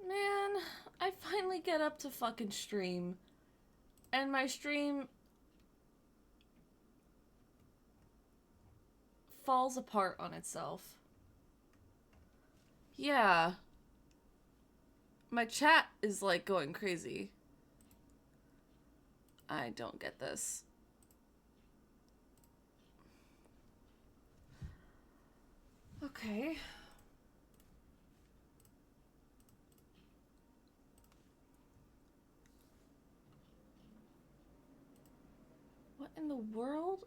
S1: Man, I finally get up to fucking stream, and my stream falls apart on itself. Yeah. My chat is like going crazy. I don't get this. Okay. What in the world?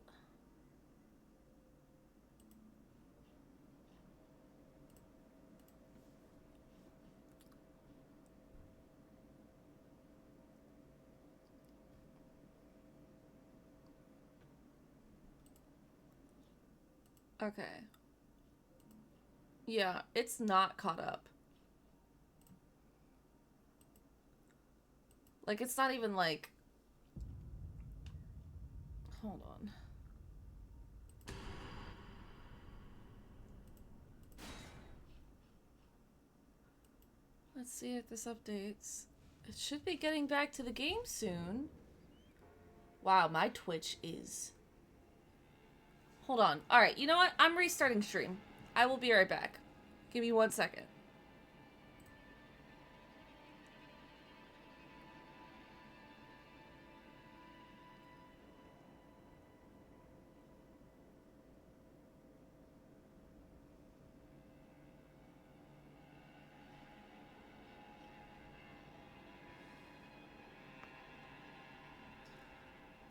S1: Okay. Yeah, it's not caught up. Like, it's not even like... Hold on. Let's see if this updates. It should be getting back to the game soon. Wow, my Twitch is... Hold on. Alright, you know what? I'm restarting stream. I will be right back. Give me 1 second.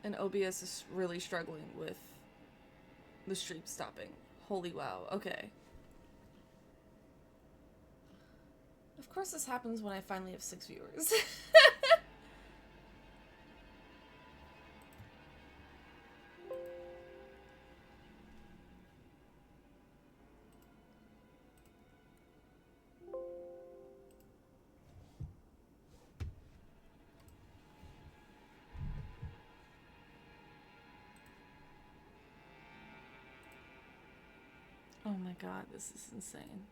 S1: And OBS is really struggling with the stream stopping. Holy wow. Okay. Of course this happens when I finally have 6 viewers. Oh my god, this is insane.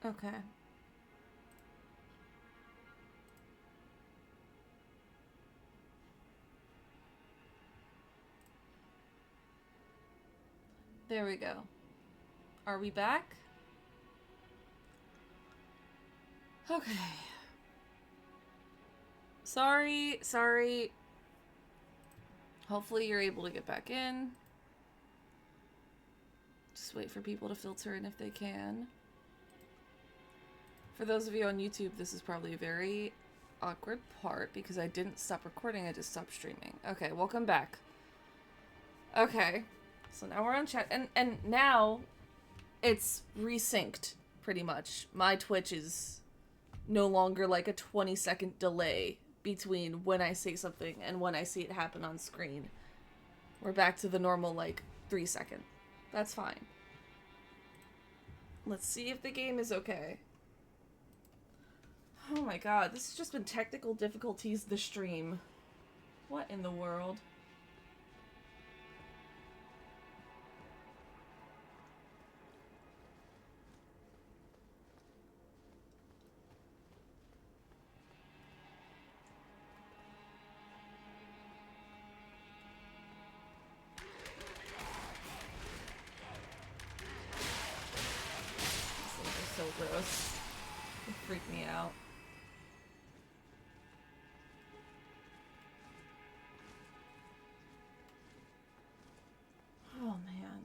S1: Okay. There we go. Are we back? Okay. Sorry. Hopefully you're able to get back in. Just wait for people to filter in if they can. For those of you on YouTube, this is probably a very awkward part because I didn't stop recording, I just stopped streaming. Okay, welcome back. Okay, so now we're on chat, and now it's resynced, pretty much. My Twitch is no longer like a 20-second delay between when I say something and when I see it happen on screen. We're back to the normal, like, 3 second. That's fine. Let's see if the game is okay. Oh my god, this has just been technical difficulties, the stream. What in the world? These things are so gross. They freak me out. Oh man.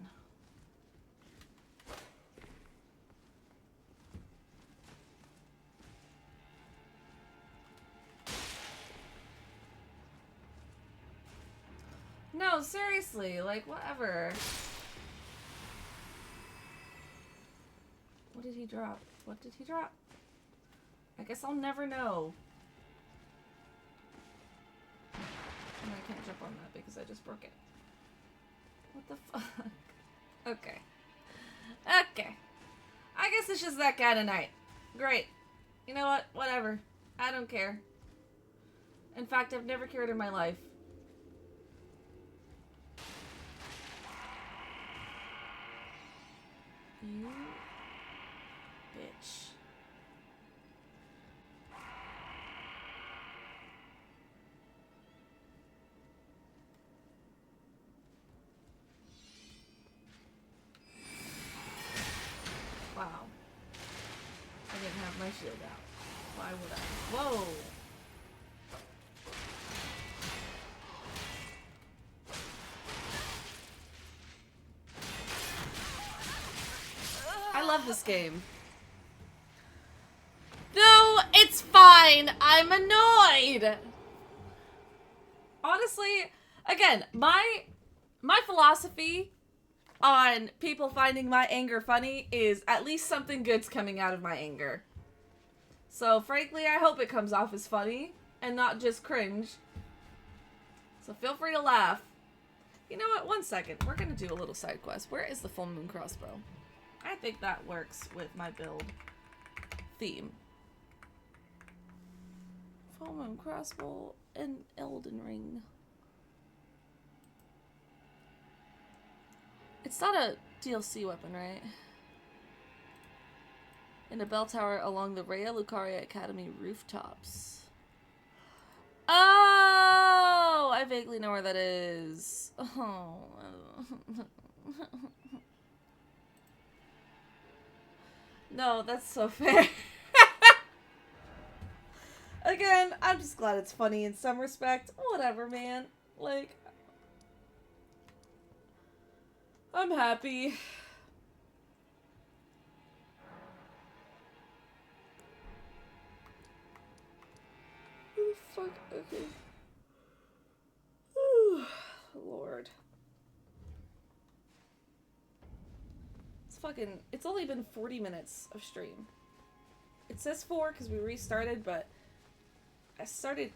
S1: No, seriously, like whatever. What did he drop? What did he drop? I guess I'll never know. And I can't jump on that because I just broke it. What the fuck? Okay. Okay. I guess it's just that kind of night. Great. You know what? Whatever. I don't care. In fact, I've never cared in my life. You bitch. Wow. I didn't have my shield out. Why would I? Whoa! I love this game. No, it's fine. I'm annoyed. Honestly, again, my philosophy on people finding my anger funny is at least something good's coming out of my anger. So, frankly, I hope it comes off as funny and not just cringe. So feel free to laugh. You know what? 1 second. We're gonna do a little side quest. Where is the full moon crossbow? I think that works with my build theme. Full moon crossbow and Elden ring. It's not a DLC weapon, right? In a bell tower along the Rhea Lucaria Academy rooftops. Oh! I vaguely know where that is. Oh. No, that's so fair. Again, I'm just glad it's funny in some respect. Whatever, man. Like, I'm happy. Oh, fuck. Okay. Ooh, Lord. It's only been 40 minutes of stream. It says 4 because we restarted, but I started,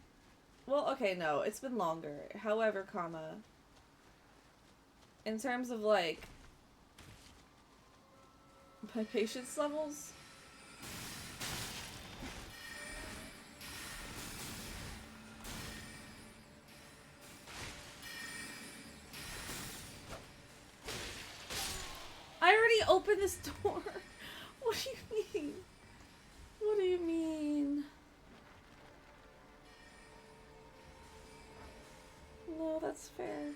S1: well, okay, no, it's been longer. However, comma, in terms of, like, my patience levels, I already opened this door. What do you mean? What do you mean? No, that's fair.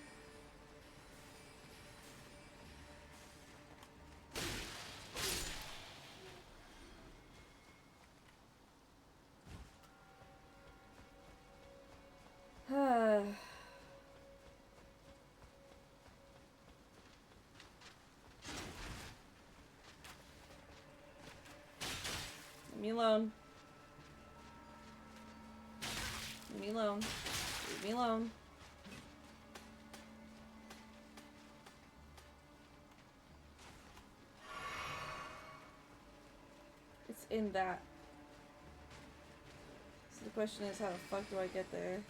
S1: Leave me alone. Leave me alone. Leave me alone. It's in that. So the question is, how the fuck do I get there?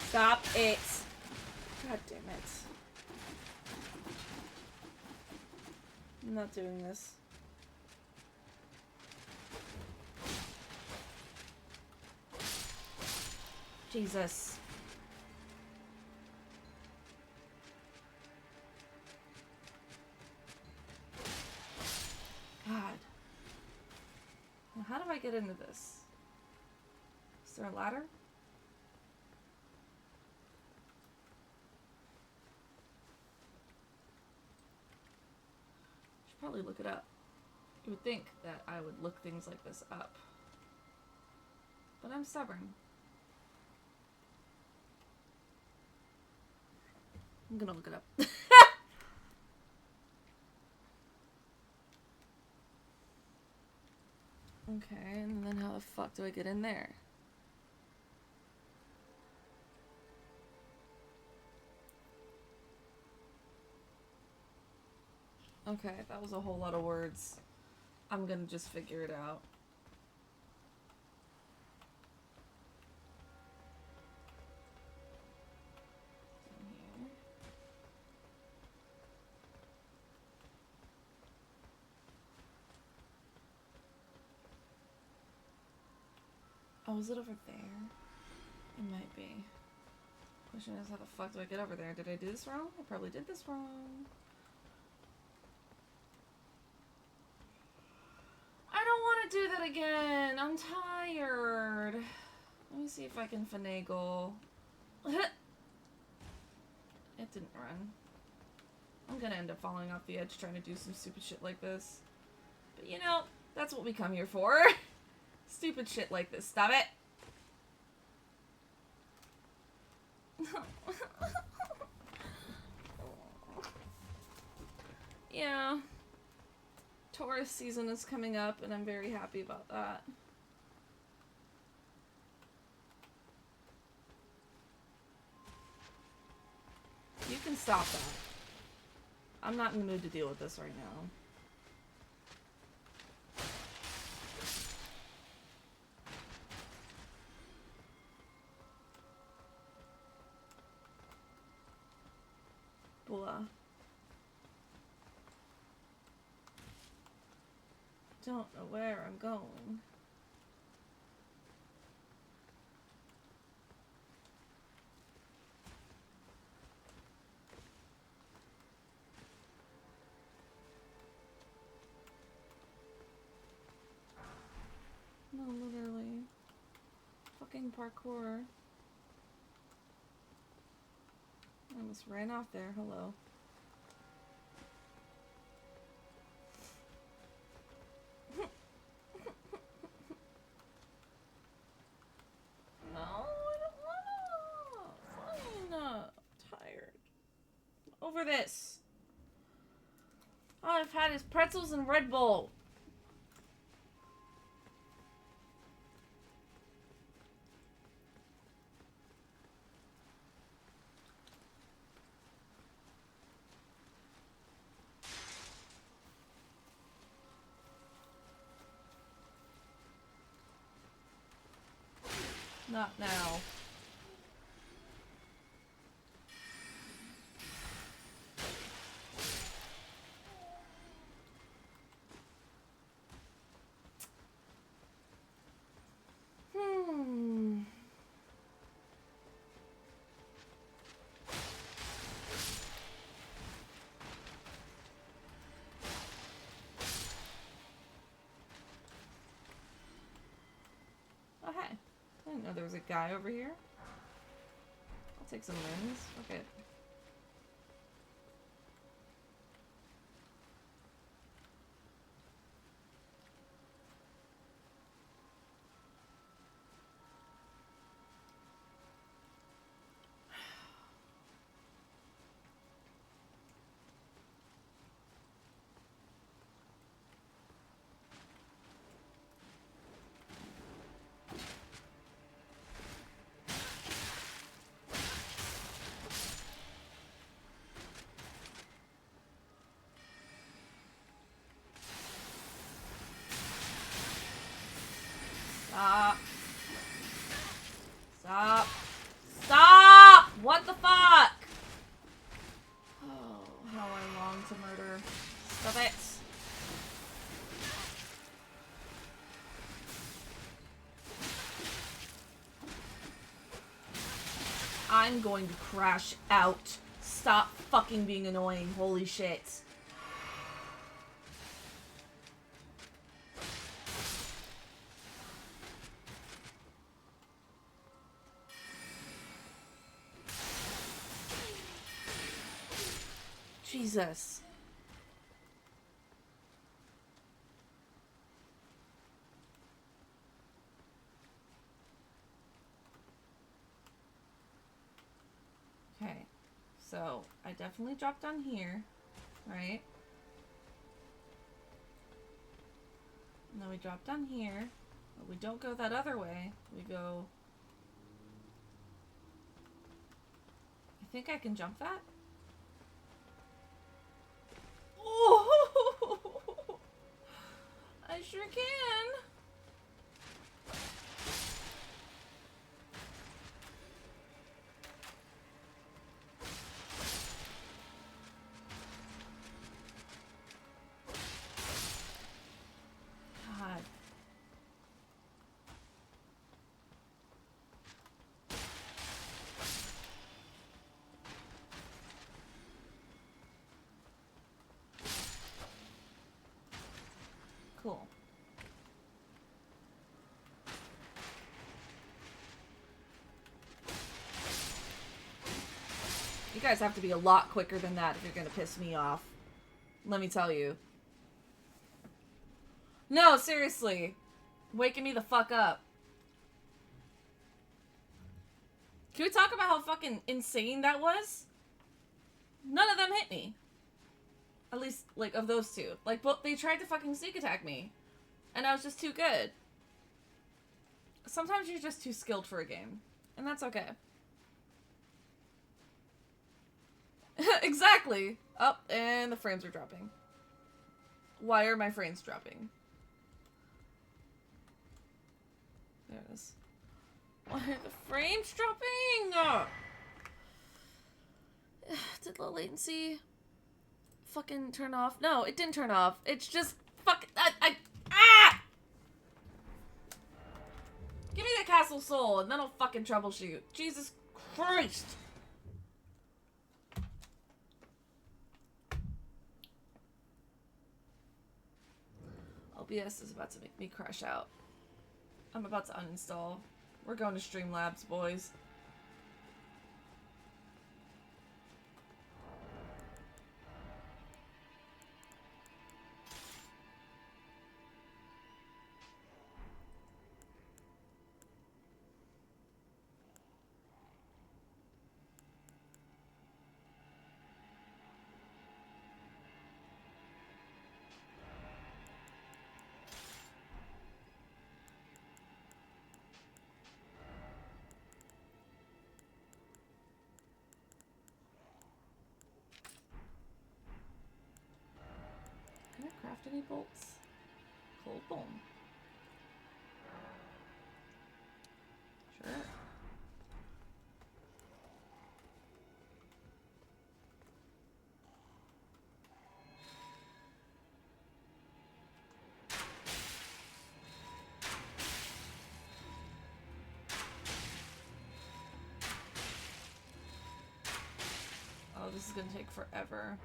S1: Stop it! God damn it. I'm not doing this. Jesus. God. Now how do I get into this? Is there a ladder? Should probably look it up. You would think that I would look things like this up. But I'm stubborn. I'm gonna look it up. Okay, and then how the fuck do I get in there? Okay, that was a whole lot of words. I'm gonna just figure it out. Here. Oh, is it over there? It might be. Question is, how the fuck do I get over there? Did I do this wrong? I probably did this wrong. I don't want to do that again. I'm tired. Let me see if I can finagle. It didn't run. I'm gonna end up falling off the edge trying to do some stupid shit like this. But you know, that's what we come here for. Stupid shit like this. Stop it! Yeah. Tourist season is coming up and I'm very happy about that. You can stop that. I'm not in the mood to deal with this right now. Blah. Don't know where I'm going. No, literally. Fucking parkour. I almost ran off there. Hello. No, I don't wanna. Fine. I'm tired. Over this. All I've had is pretzels and Red Bull. Not now. Oh, hey. I didn't know there was a guy over here. I'll take some wins. Okay. I'm going to crash out. Stop fucking being annoying. Holy shit. Jesus. Okay, so I definitely dropped down here, right? And then we drop down here, but we don't go that other way. We go... I think I can jump that? Oh! I sure can! God. Cool. You guys have to be a lot quicker than that if you're gonna piss me off. Let me tell you. No, seriously. Waking me the fuck up. Can we talk about how fucking insane that was? None of them hit me. At least, like, of those two. Like, but they tried to fucking sneak attack me. And I was just too good. Sometimes you're just too skilled for a game. And that's okay. Exactly. Oh, and the frames are dropping. Why are my frames dropping? There it is. Why are the frames dropping? Did low latency fucking turn off? No, it didn't turn off. It's just fucking... Ah! Give me the castle soul and then I'll fucking troubleshoot. Jesus Christ! OBS is about to make me crash out. I'm about to uninstall. We're going to Streamlabs, boys. Can I craft any bolts? Cold bone. Sure. Oh, this is gonna take forever.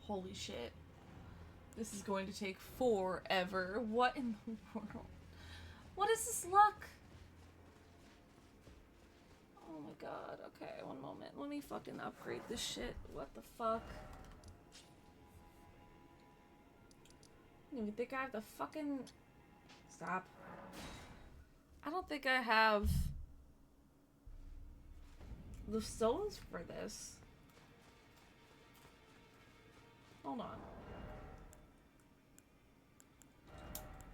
S1: Holy shit. This is going to take forever. What in the world? What is this luck? Oh my god. Okay, one moment. Let me fucking upgrade this shit. What the fuck? I don't even think I have the fucking... Stop. I don't think I have the stones for this. Hold on.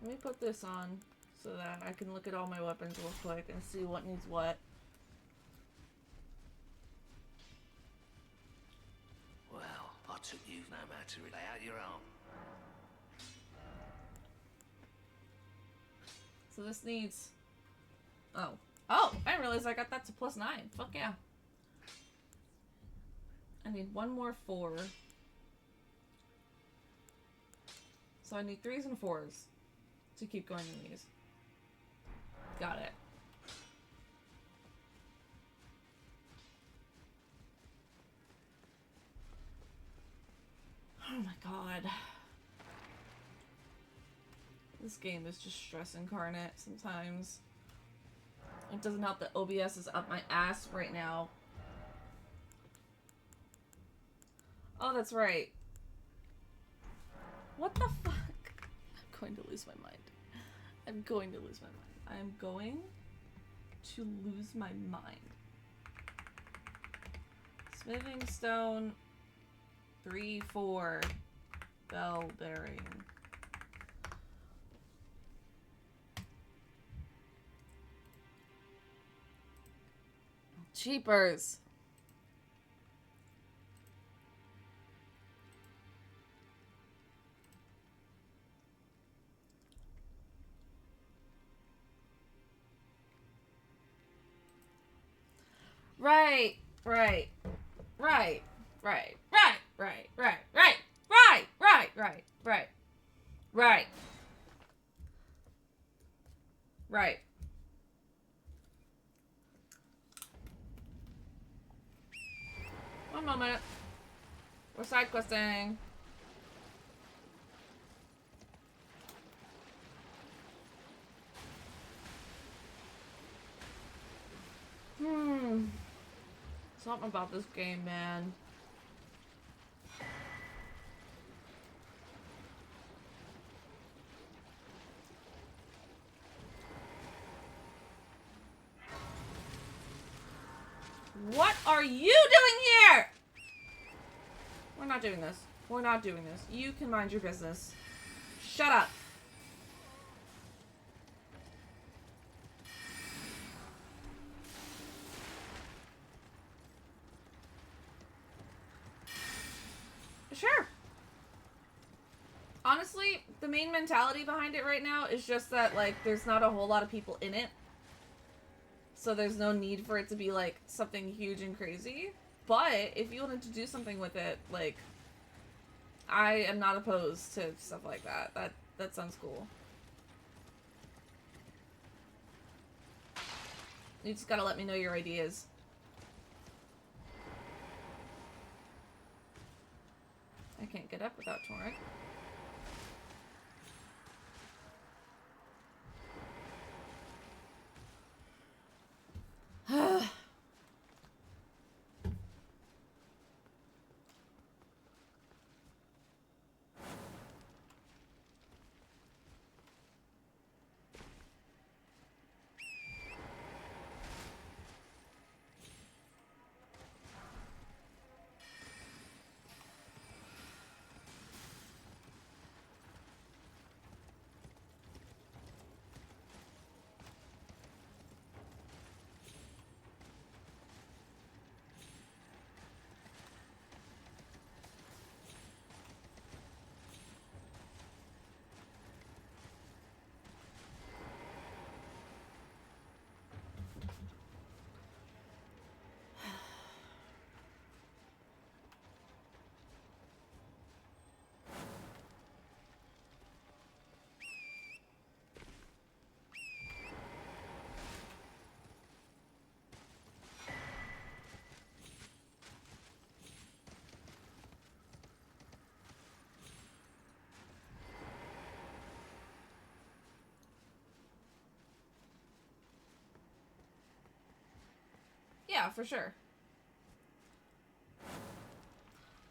S1: Let me put this on so that I can look at all my weapons real quick and see what needs what.
S3: Well, I took you no matter lay out your own.
S1: So this needs... Oh. Oh! I didn't realize I got that to +9. Fuck yeah. I need one more 4. So I need 3s and 4s to keep going in these. Got it. This game is just stress incarnate sometimes. It doesn't help that OBS is up my ass right now. Oh, that's right. What the fuck? I'm going to lose my mind. I'm going to lose my mind. I'm going to lose my mind. Smithing stone. 3, 4. Bell bearing. Cheapers. Right, right, right, right, right, right, right, right, right, right, right, right, right, right. One moment. We're side questing. Something about this game, man. What are you doing here? We're not doing this. We're not doing this. You can mind your business. Shut up. Sure. Honestly, the main mentality behind it right now is just that, like, there's not a whole lot of people in it. So there's no need for it to be, like, something huge and crazy. But if you wanted to do something with it, like, I am not opposed to stuff like that. That sounds cool. You just gotta let me know your ideas. I can't get up without Torrent. Yeah, for sure.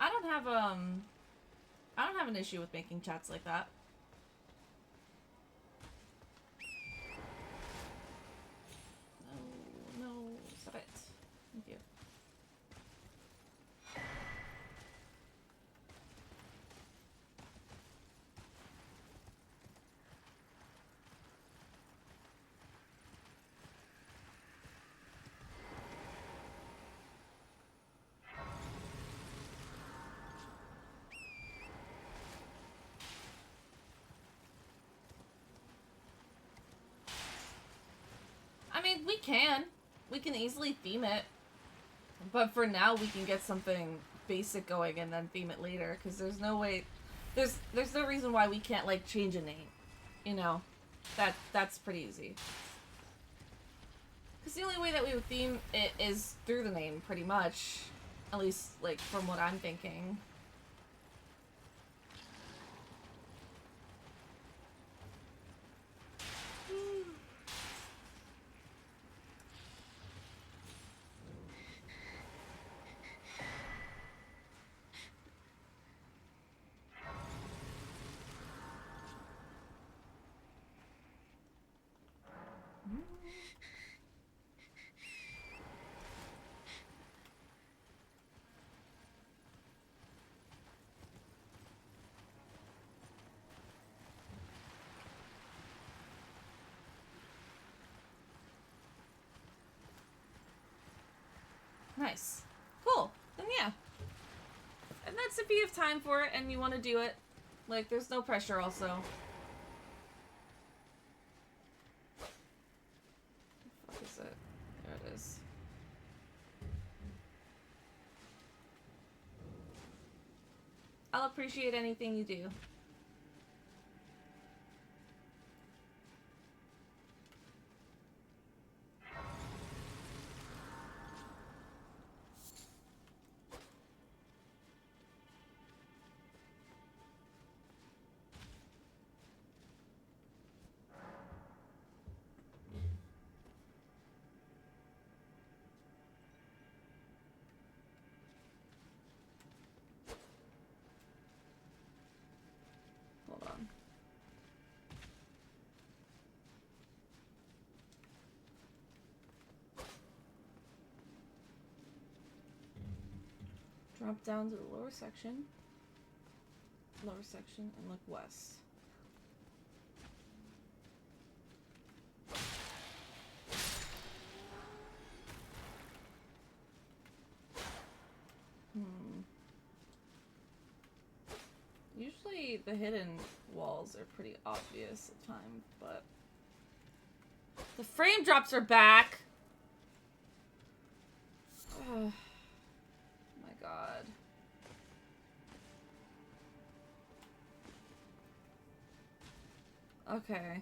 S1: I don't have an issue with making chats like that. No, stop it. Thank you. I mean, we can. We can easily theme it. But for now, we can get something basic going and then theme it later. Because there's no way... There's no reason why we can't, like, change a name. You know? That's pretty easy. Because the only way that we would theme it is through the name, pretty much. At least, like, from what I'm thinking. Nice. Cool. Then yeah. And that's if you have time for it and you want to do it. Like, there's no pressure also. What the fuck is it? There it is. I'll appreciate anything you do. Hold on. Drop down to the lower section. Lower section and look west. Usually the hidden walls are pretty obvious at times, but the frame drops are back. Oh my god. Okay.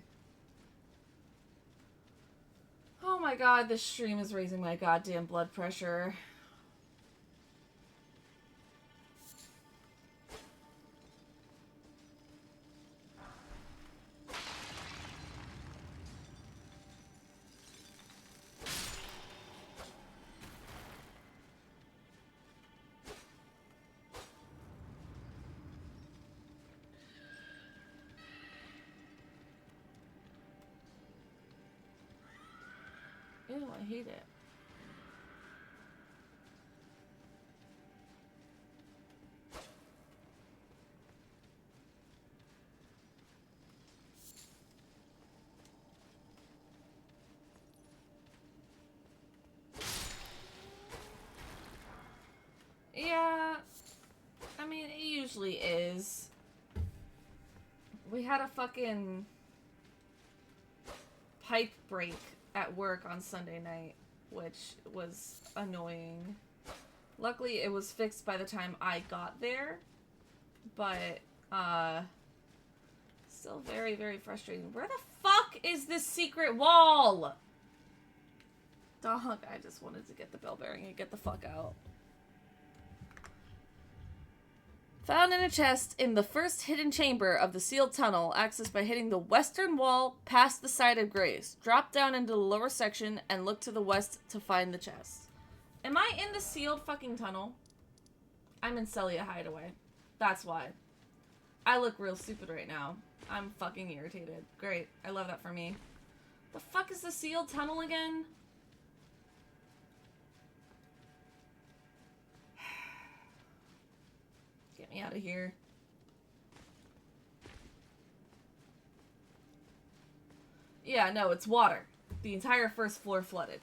S1: Oh my god, this stream is raising my goddamn blood pressure. Ew, I hate it. Yeah, I mean, it usually is. We had a fucking pipe break at work on Sunday night, which was annoying. Luckily, it was fixed by the time I got there, but, still very, very frustrating. Where the fuck is this secret wall? Dog, I just wanted to get the bell bearing and get the fuck out. Found in a chest in the first hidden chamber of the sealed tunnel, accessed by hitting the western wall past the site of grace. Drop down into the lower section and look to the west to find the chest. Am I in the sealed fucking tunnel? I'm in Celia Hideaway. That's why. I look real stupid right now. I'm fucking irritated. Great. I love that for me. The fuck is the sealed tunnel again? Get me out of here. Yeah, no, it's water. The entire first floor flooded.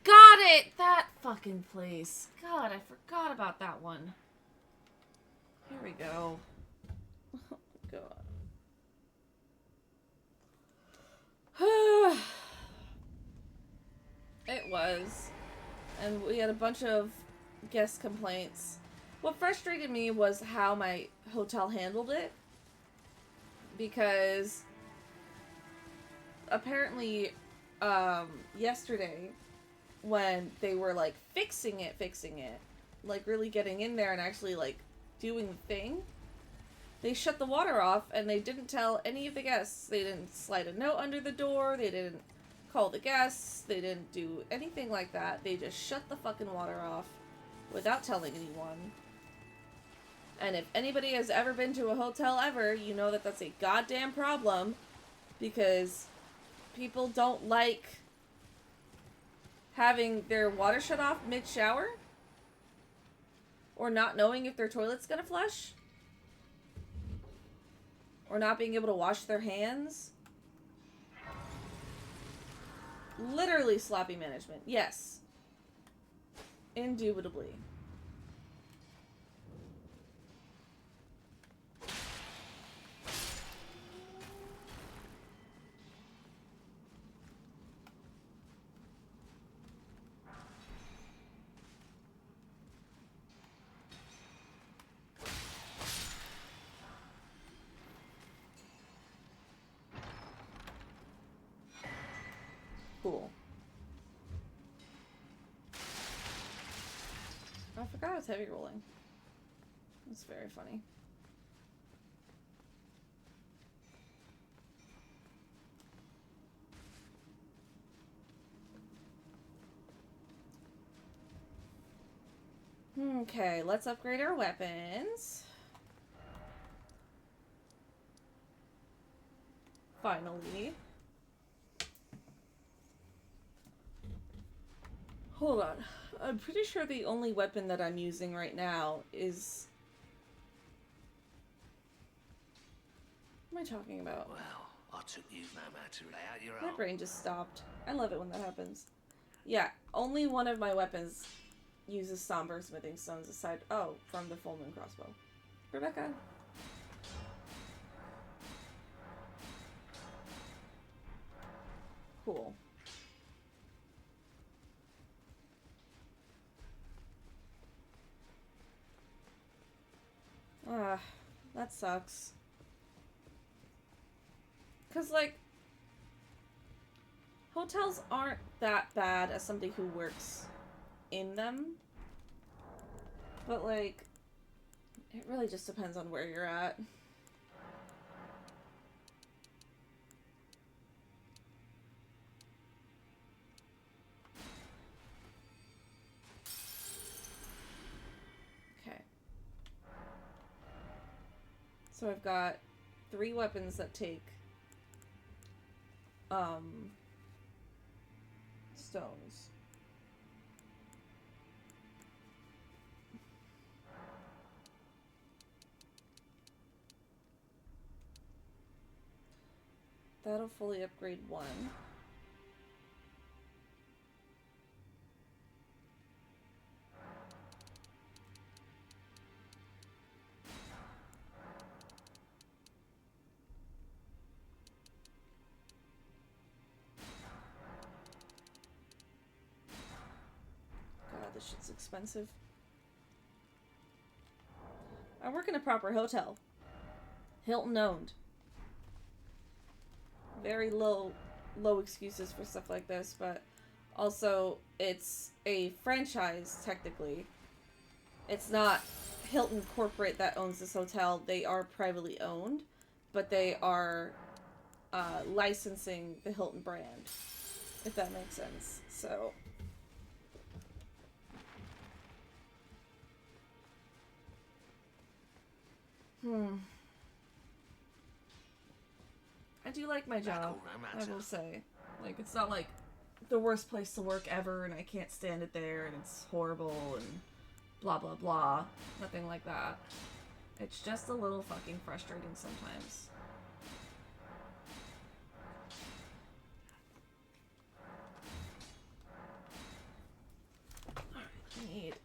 S1: Got it! That fucking place. God, I forgot about that one. Here we go. Oh my god. It was. And we had a bunch of guest complaints. What frustrated me was how my hotel handled it. Because apparently, yesterday, when they were, like, fixing it, like, really getting in there and actually, like, doing the thing, they shut the water off, and they didn't tell any of the guests. They didn't slide a note under the door, they didn't call the guests, they didn't do anything like that. They just shut the fucking water off without telling anyone. And if anybody has ever been to a hotel ever, you know that that's a goddamn problem, because people don't like having their water shut off mid-shower, or not knowing if their toilet's gonna flush, or not being able to wash their hands. Literally sloppy management. Yes. Indubitably. Cool. I forgot I was heavy rolling. That's very funny. Okay, let's upgrade our weapons. Finally. Hold on. I'm pretty sure the only weapon that I'm using right now is... What am I talking about?
S3: Well, I took you no matter lay out your
S1: My
S3: own.
S1: brain just stopped. I love it when that happens. Yeah, only one of my weapons uses somber smithing stones aside... Oh, from the full moon crossbow. Rebecca. Cool. Ah, that sucks. 'Cause, like, hotels aren't that bad as somebody who works in them. But, like, it really just depends on where you're at. Okay. So I've got 3 weapons that take, stones. That'll fully upgrade 1. God, this shit's expensive. I work in a proper hotel. Hilton owned. Very low excuses for stuff like this, but also it's a franchise technically. It's not Hilton corporate that owns this hotel. They are privately owned, but they are licensing the Hilton brand, if that makes sense. So I do like my job, I will say. Like, it's not like the worst place to work ever and I can't stand it there and it's horrible and blah blah blah. Nothing like that. It's just a little fucking frustrating sometimes. Alright, I need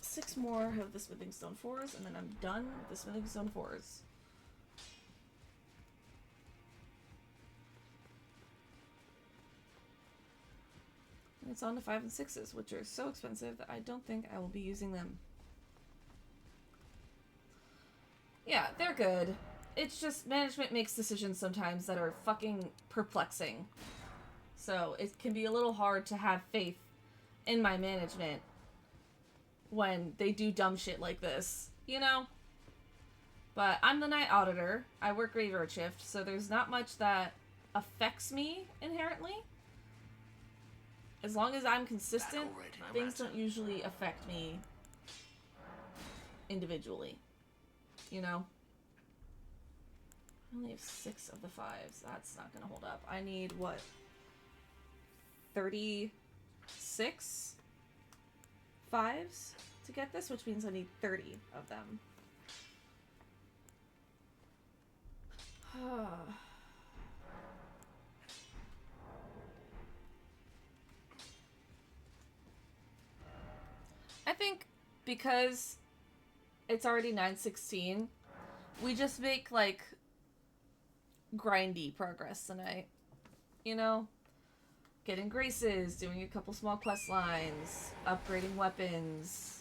S1: 6 more of the smithing stone 4s and then I'm done with the smithing stone 4s. And it's on to 5 and 6s, which are so expensive that I don't think I will be using them. Yeah, they're good. It's just management makes decisions sometimes that are fucking perplexing. So it can be a little hard to have faith in my management when they do dumb shit like this, you know? But I'm the night auditor. I work graveyard shift, so there's not much that affects me inherently. As long as I'm consistent, things don't usually affect me individually. You know? I only have 6 of the 5s. That's not gonna hold up. I need, what? 36 5s to get this, which means I need 30 of them. I think because it's already 9:16, we just make, like, grindy progress tonight. You know? Getting graces, doing a couple small quest lines, upgrading weapons,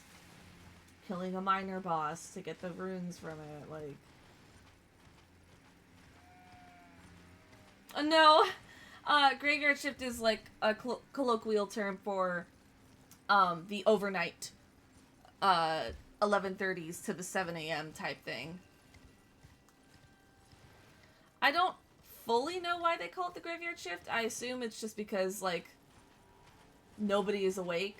S1: killing a minor boss to get the runes from it, like... No! Graveyard shift is, like, a colloquial term for, the overnight, 11:30s to the 7 a.m. type thing. I don't fully know why they call it the graveyard shift. I assume it's just because, like, nobody is awake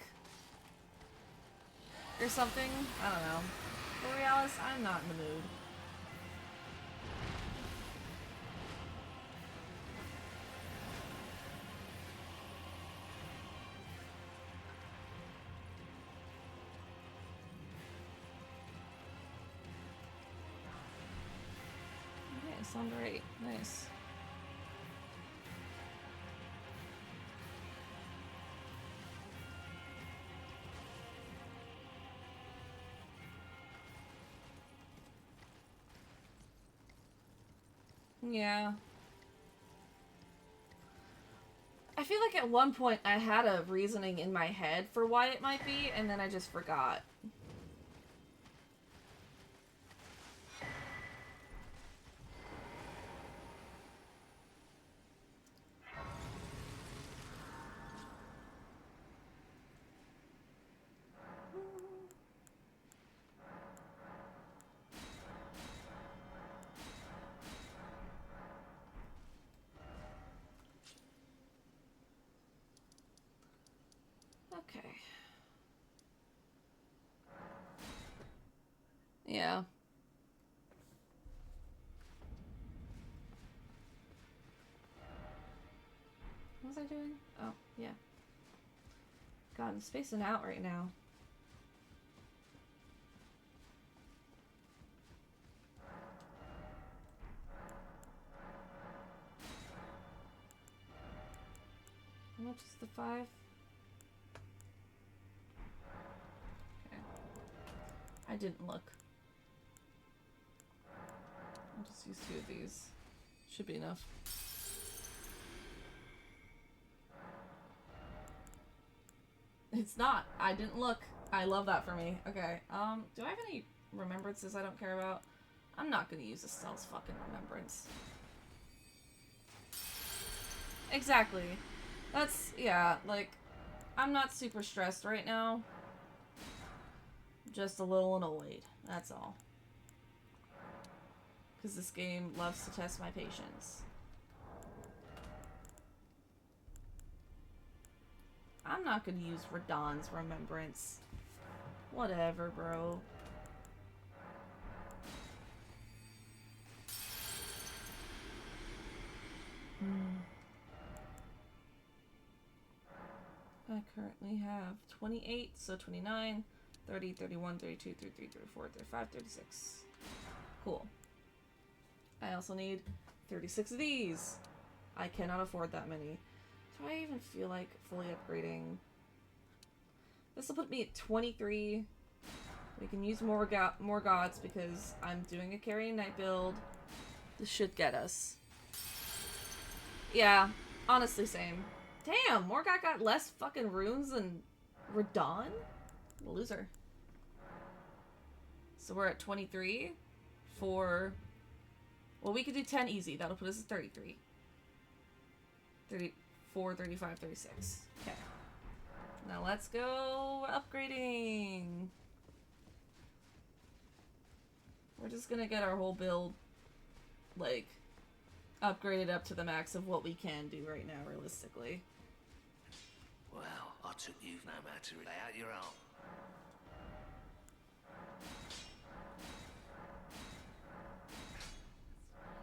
S1: or something. I don't know. Borealis, I'm not in the mood. Okay, sound right. Nice. Yeah. I feel like at one point I had a reasoning in my head for why it might be, and then I just forgot. Okay. Yeah. What was I doing? Oh, yeah. God, I'm spacing out right now. How much is the 5? Okay. I didn't look. I'll just use 2 of these. Should be enough. It's not. I didn't look. I love that for me. Okay. Do I have any remembrances I don't care about? I'm not gonna use Estelle's fucking remembrance. Exactly. That's, yeah, like, I'm not super stressed right now. Just a little annoyed. That's all. Because this game loves to test my patience. I'm not gonna use Radahn's remembrance. Whatever, bro. I currently have 28, so 29, 30, 31, 32, 33, 34, 35, 36. Cool. I also need 36 of these. I cannot afford that many. Do I even feel like fully upgrading? This will put me at 23. We can use more gods because I'm doing a Carian Knight build. This should get us. Yeah, honestly, same. Damn, Morgott got less fucking runes than Radahn? Loser. So we're at 23 for... Well, we could do 10 easy. That'll put us at 33. 34, 35, 36. Okay. Now let's go upgrading. We're just gonna get our whole build, like, upgraded up to the max of what we can do right now, realistically.
S3: Well, I took you no matter. Lay out your arm.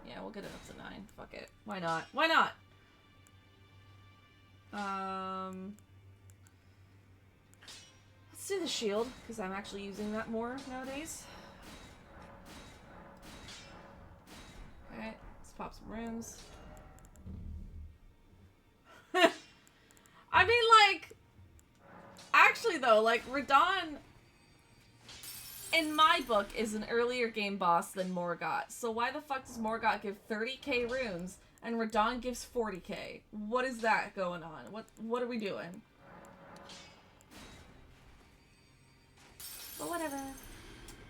S1: Yeah, we'll get it up to 9. Fuck it. Why not? Why not? Let's do the shield, because I'm actually using that more nowadays. Okay, let's pop some runes. I mean, like, actually though, like, Radahn, in my book, is an earlier game boss than Morgott. So why the fuck does Morgott give 30k runes and Radahn gives 40k? What is that going on? What are we doing? But whatever.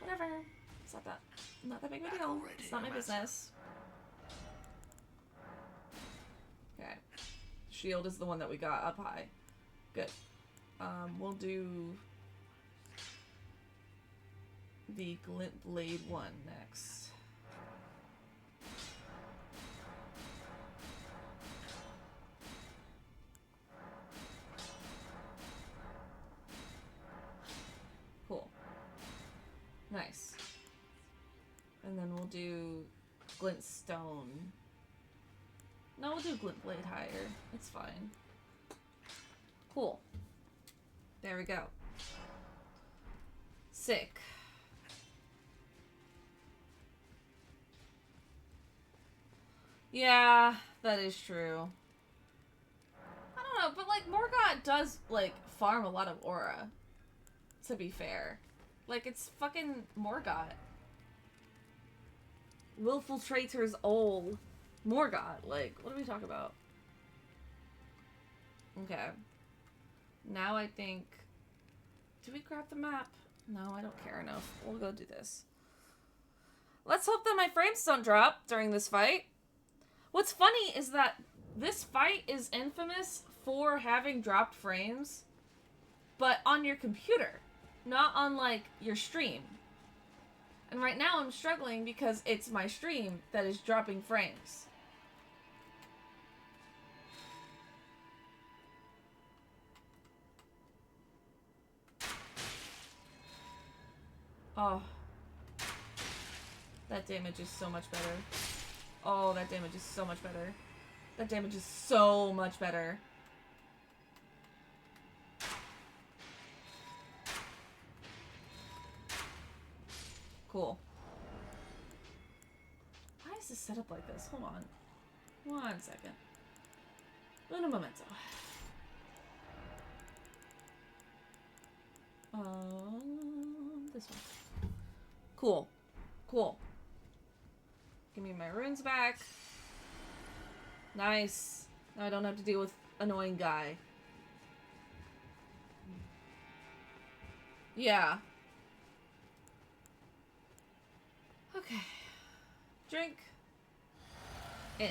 S1: Whatever. It's not that big of a deal. It's not my business. Okay. Shield is the one that we got up high. Good. We'll do the Glint Blade one next. Cool. Nice. And then we'll do Glint Stone. No, we'll do Glint Blade higher. It's fine. Cool. There we go. Sick. Yeah, that is true. I don't know, but like Morgott does like farm a lot of aura. To be fair. Like it's fucking Morgott. Willful Traitor's old Morgott. Like, what are we talking about? Okay. Now I think... Do we grab the map? No, I don't care enough. We'll go do this. Let's hope that my frames don't drop during this fight. What's funny is that this fight is infamous for having dropped frames, but on your computer, not on, like, your stream. And right now I'm struggling because it's my stream that is dropping frames. Oh. That damage is so much better. Oh, that damage is so much better. That damage is so much better. Cool. Why is this set up like this? Hold on. 1 second. Uno momento. This one. Cool. Cool. Give me my runes back. Nice. Now I don't have to deal with annoying guy. Yeah. Okay. Drink. In.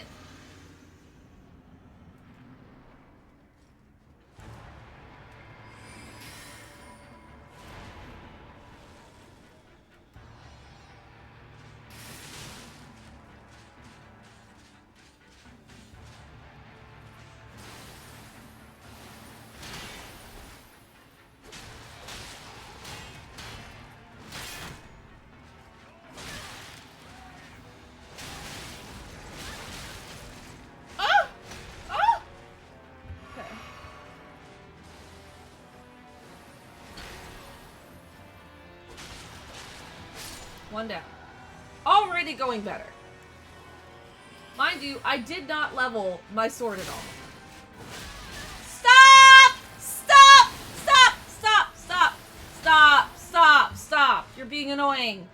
S1: One down. Already going better. Mind you, I did not level my sword at all. Stop! Stop! Stop! Stop! Stop! Stop! Stop! Stop! You're being annoying.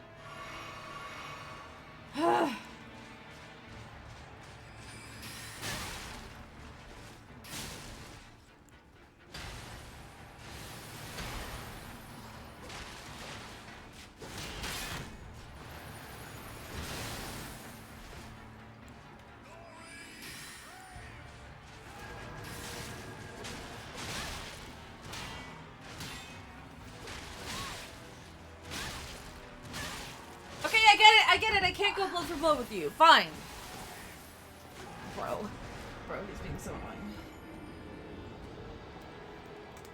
S1: I get it. I can't go blow for blow with you. Fine. Bro, he's being so annoying.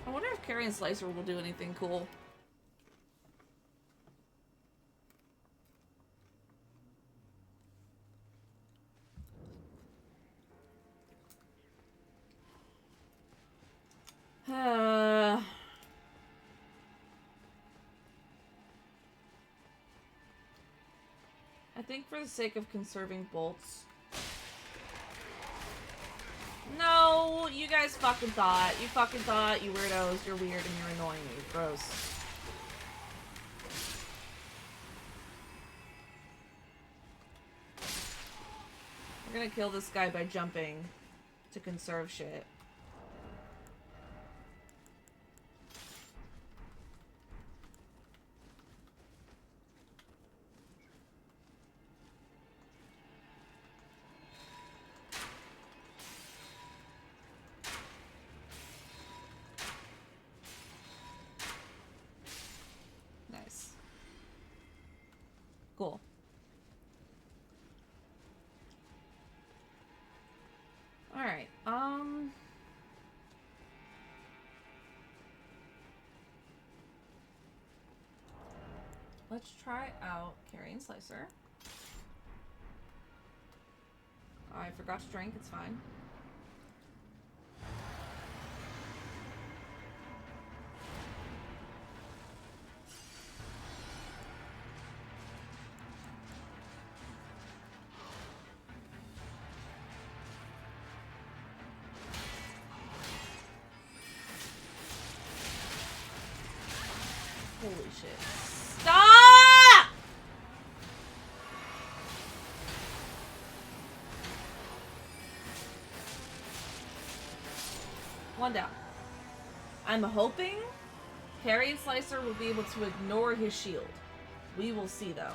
S1: I wonder if Carian Slicer will do anything cool. I think for the sake of conserving bolts. No, you guys fucking thought. You fucking thought, you weirdos. You're weird and you're annoying me. Gross. We're gonna kill this guy by jumping to conserve shit. Nice. Cool. Alright, let's try out Carian Slicer. I forgot to drink, it's fine. Holy shit. Stop! One down. I'm hoping Carian Slicer will be able to ignore his shield. We will see, though.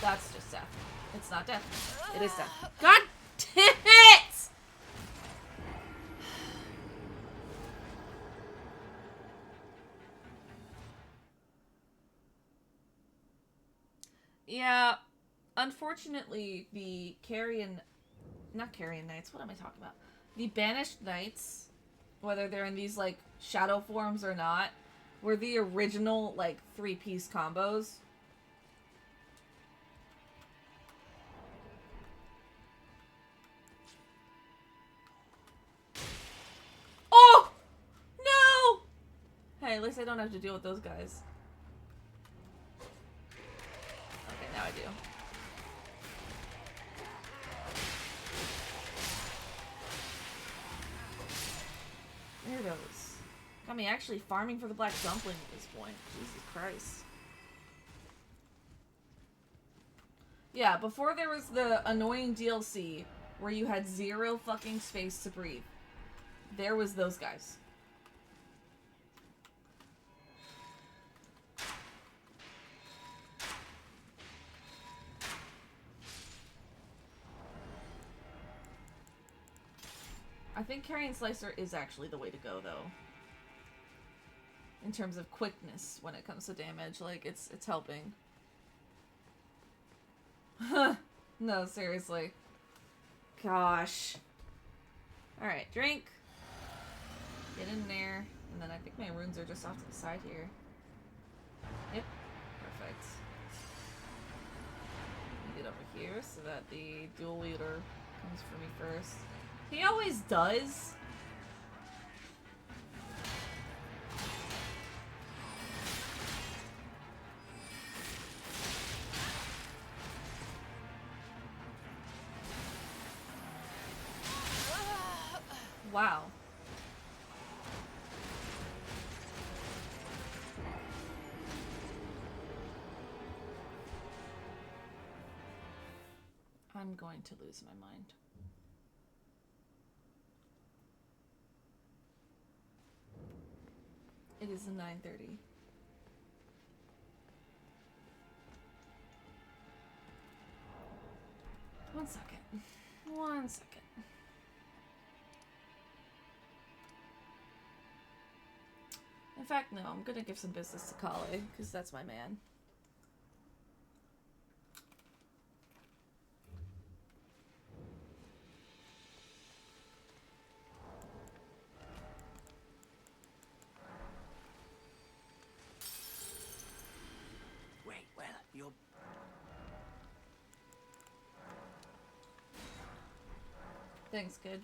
S1: That's just death. It's not death. It is death. God damn it! Yeah, unfortunately, the not Carian Knights, what am I talking about? The Banished Knights, whether they're in these, like, shadow forms or not, were the original, like, 3-piece combos. Oh! No! Hey, at least I don't have to deal with those guys. Okay, now I do. Weirdos. Got me actually farming for the black dumpling at this point. Jesus Christ. Yeah, before there was the annoying DLC where you had 0 fucking space to breathe. There was those guys. I think Carian Slicer is actually the way to go, though. In terms of quickness when it comes to damage. Like, it's helping. No, seriously. Gosh. Alright, drink. Get in there. And then I think my runes are just off to the side here. Yep. Perfect. Get over here so that the dual wielder comes for me first. He always does. Wow. I'm going to lose my mind. It is 9:30. One second. One second. In fact, no, I'm gonna give some business to Kale, because that's my man.
S3: Wait, well, you're...
S1: Thanks, kid.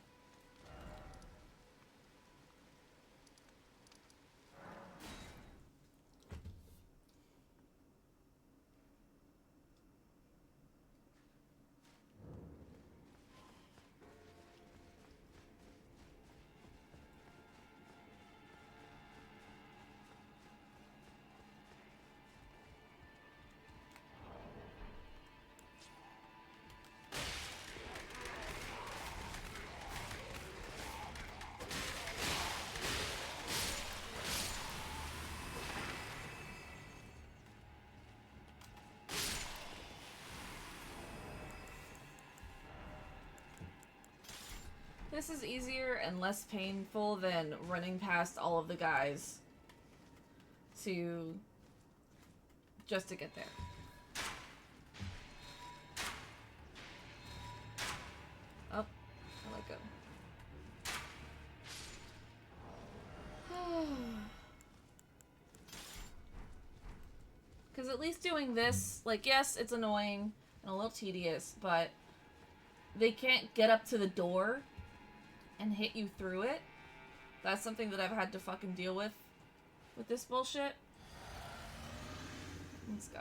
S1: This is easier and less painful than running past all of the guys to just to get there. Oh, I let go. Because at least doing this, like, yes, it's annoying and a little tedious, but they can't get up to the door and hit you through it. That's something that I've had to fucking deal with this bullshit. Let's go.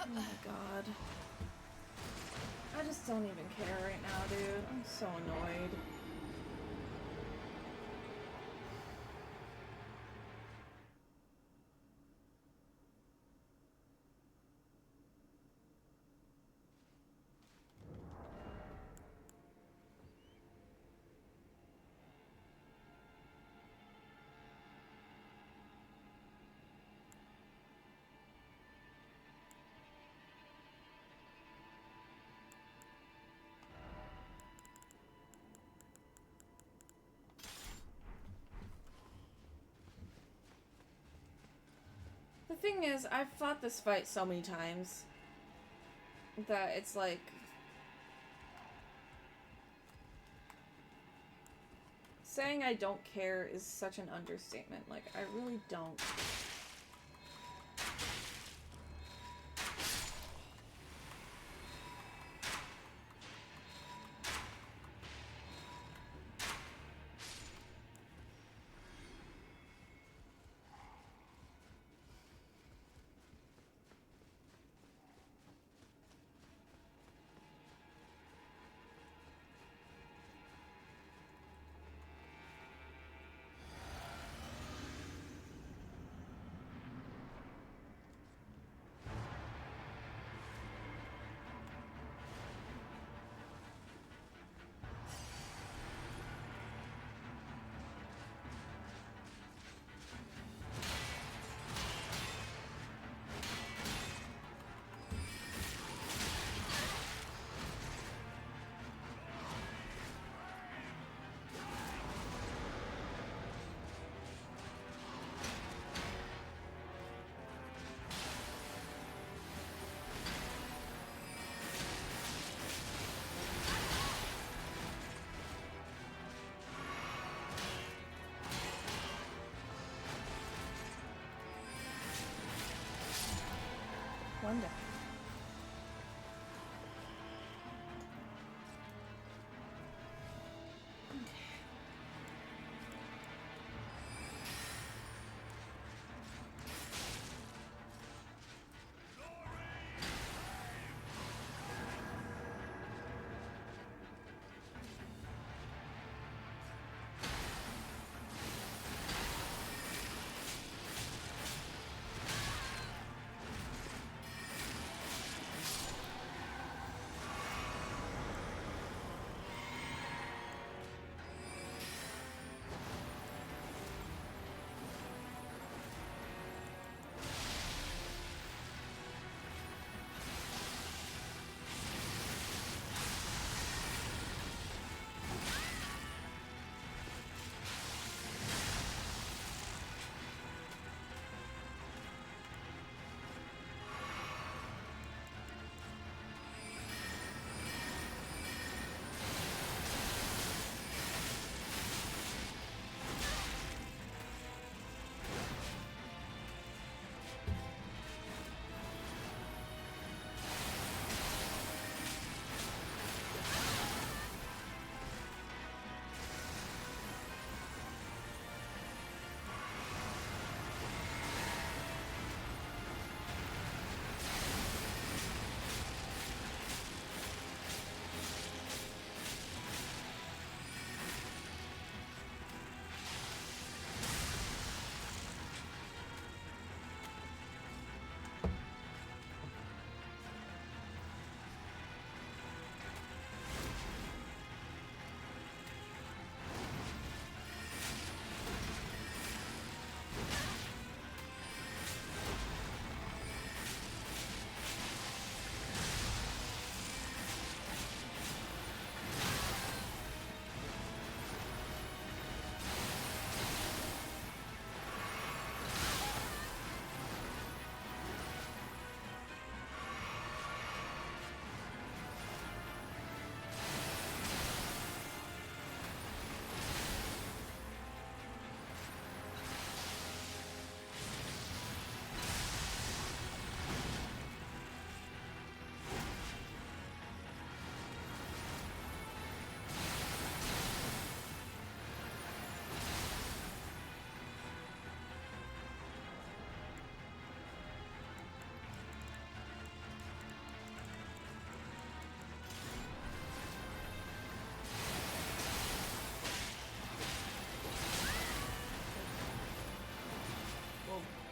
S1: Oh my god. I just don't even care right now, dude. I'm so annoyed. The thing is, I've fought this fight so many times that it's like... saying I don't care is such an understatement. Like, I really don't. on down.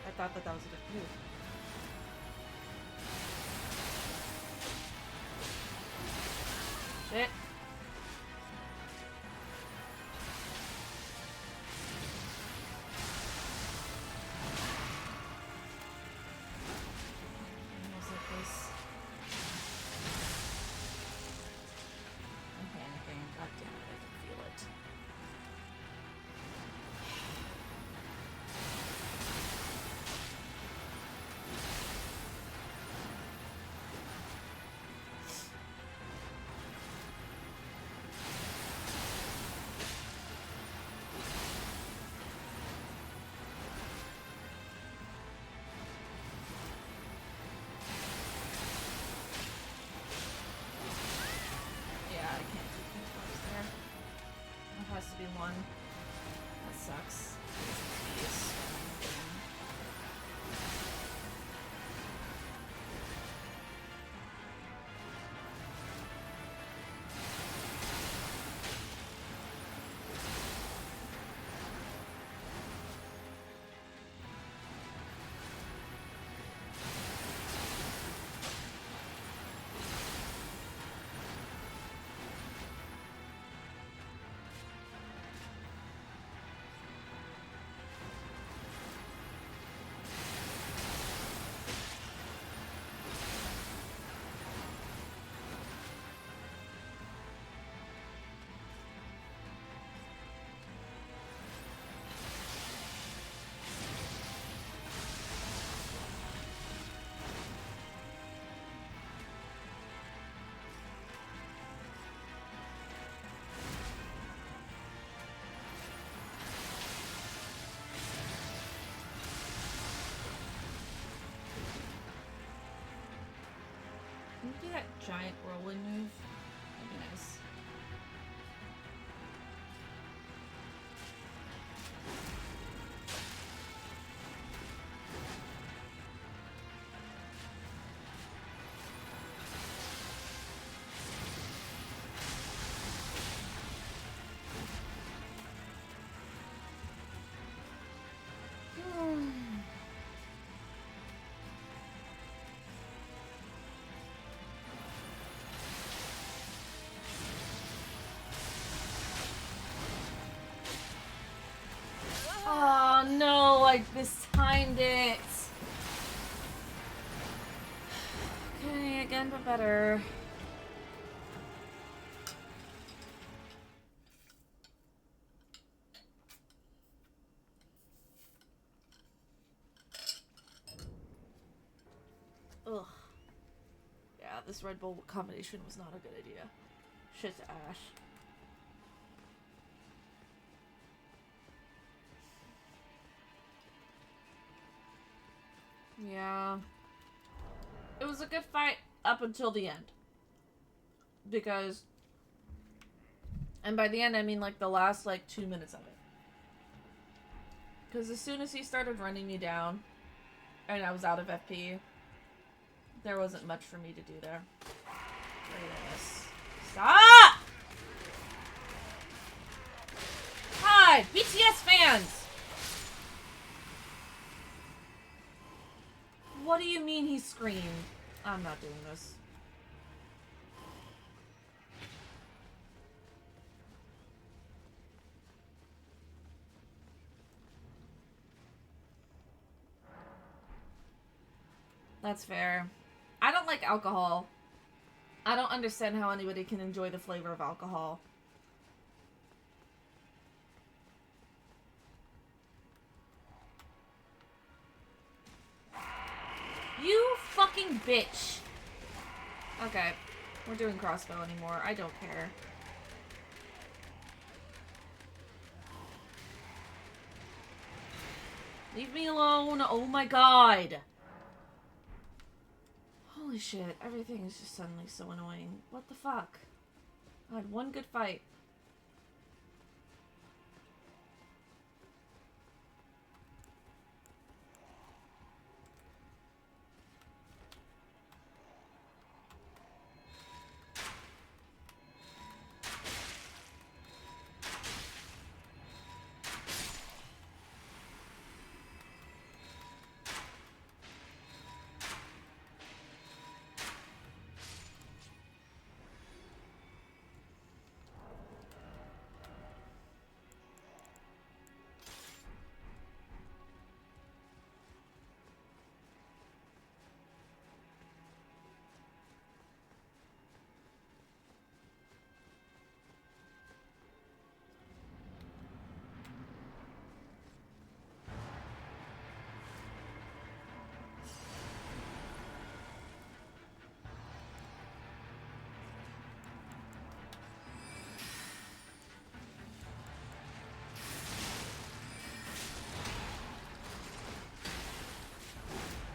S1: I thought that was a good move. Shit. Almost like this. I'm panicking. God damn it, I can feel it. that giant whirlwind move? That'd be nice. Oh no, I mistimed it. Okay, again, but better. Ugh. Yeah, this Red Bull combination was not a good idea. Shit's ash. Yeah. It was a good fight up until the end. Because... And by the end, I mean like the last like 2 minutes of it. Because as soon as he started running me down, and I was out of FP, there wasn't much for me to do there. Yes. Stop! Hi! BTS fans! What do you mean he screamed? I'm not doing this. That's fair. I don't like alcohol. I don't understand how anybody can enjoy the flavor of alcohol. You fucking bitch. Okay. We're doing crossbow anymore. I don't care. Leave me alone. Oh my god. Holy shit. Everything is just suddenly so annoying. What the fuck? I had one good fight.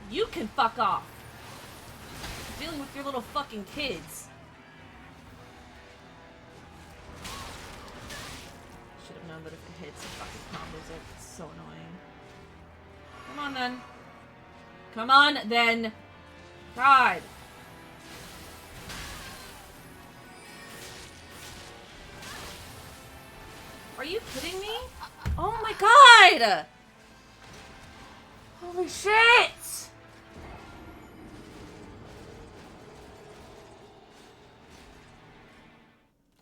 S1: You can fuck off. I'm dealing with your little fucking kids. Should have known that if it hits, it fucking combos it. It's so annoying. Come on then. Come on then. God. Are you kidding me? Oh my god! Holy shit!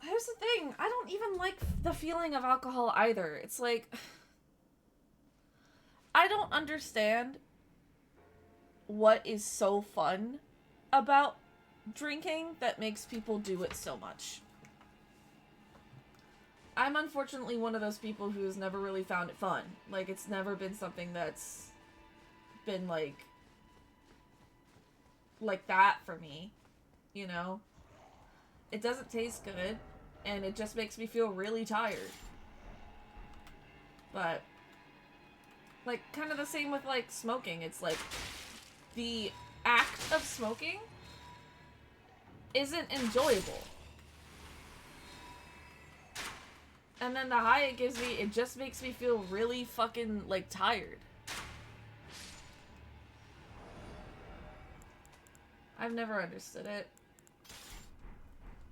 S1: Here's the thing, I don't even like the feeling of alcohol either. It's like... I don't understand what is so fun about drinking that makes people do it so much. I'm unfortunately one of those people who has never really found it fun. Like, it's never been something that's been, like that for me, you know? It doesn't taste good, and it just makes me feel really tired. But, like, kind of the same with, like, smoking. It's like, the act of smoking isn't enjoyable. And then the high it gives me, it just makes me feel really fucking, like, tired. I've never understood it.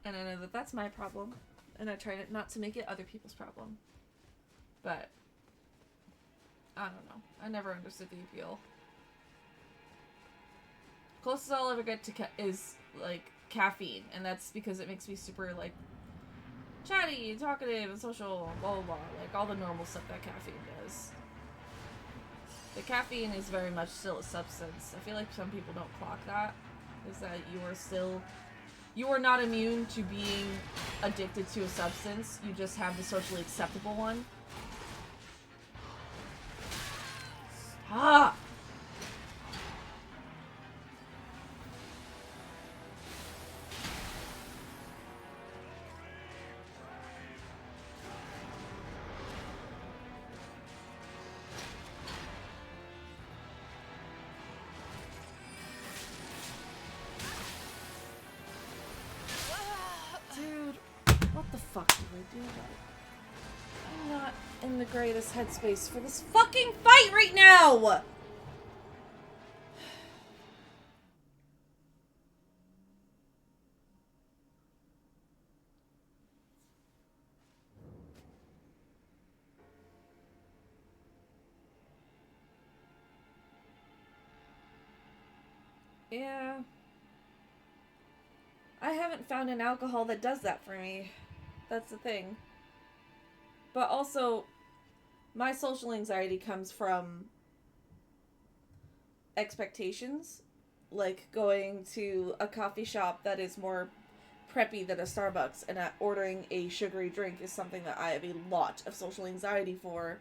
S1: And I know that that's my problem. And I try not to make it other people's problem. But, I don't know. I never understood the appeal. Closest I'll ever get to is, like, caffeine. And that's because it makes me super, like, chatty and talkative and social, blah, blah, blah. Like, all the normal stuff that caffeine does. The caffeine is very much still a substance. I feel like some people don't clock that. Is that you are not immune to being addicted to a substance. You just have the socially acceptable one. Stop! Fuck do I do about it? I'm not in the greatest headspace for this fucking fight right now! Yeah. I haven't found an alcohol that does that for me. That's the thing. But also, my social anxiety comes from expectations. Like going to a coffee shop that is more preppy than a Starbucks and ordering a sugary drink is something that I have a lot of social anxiety for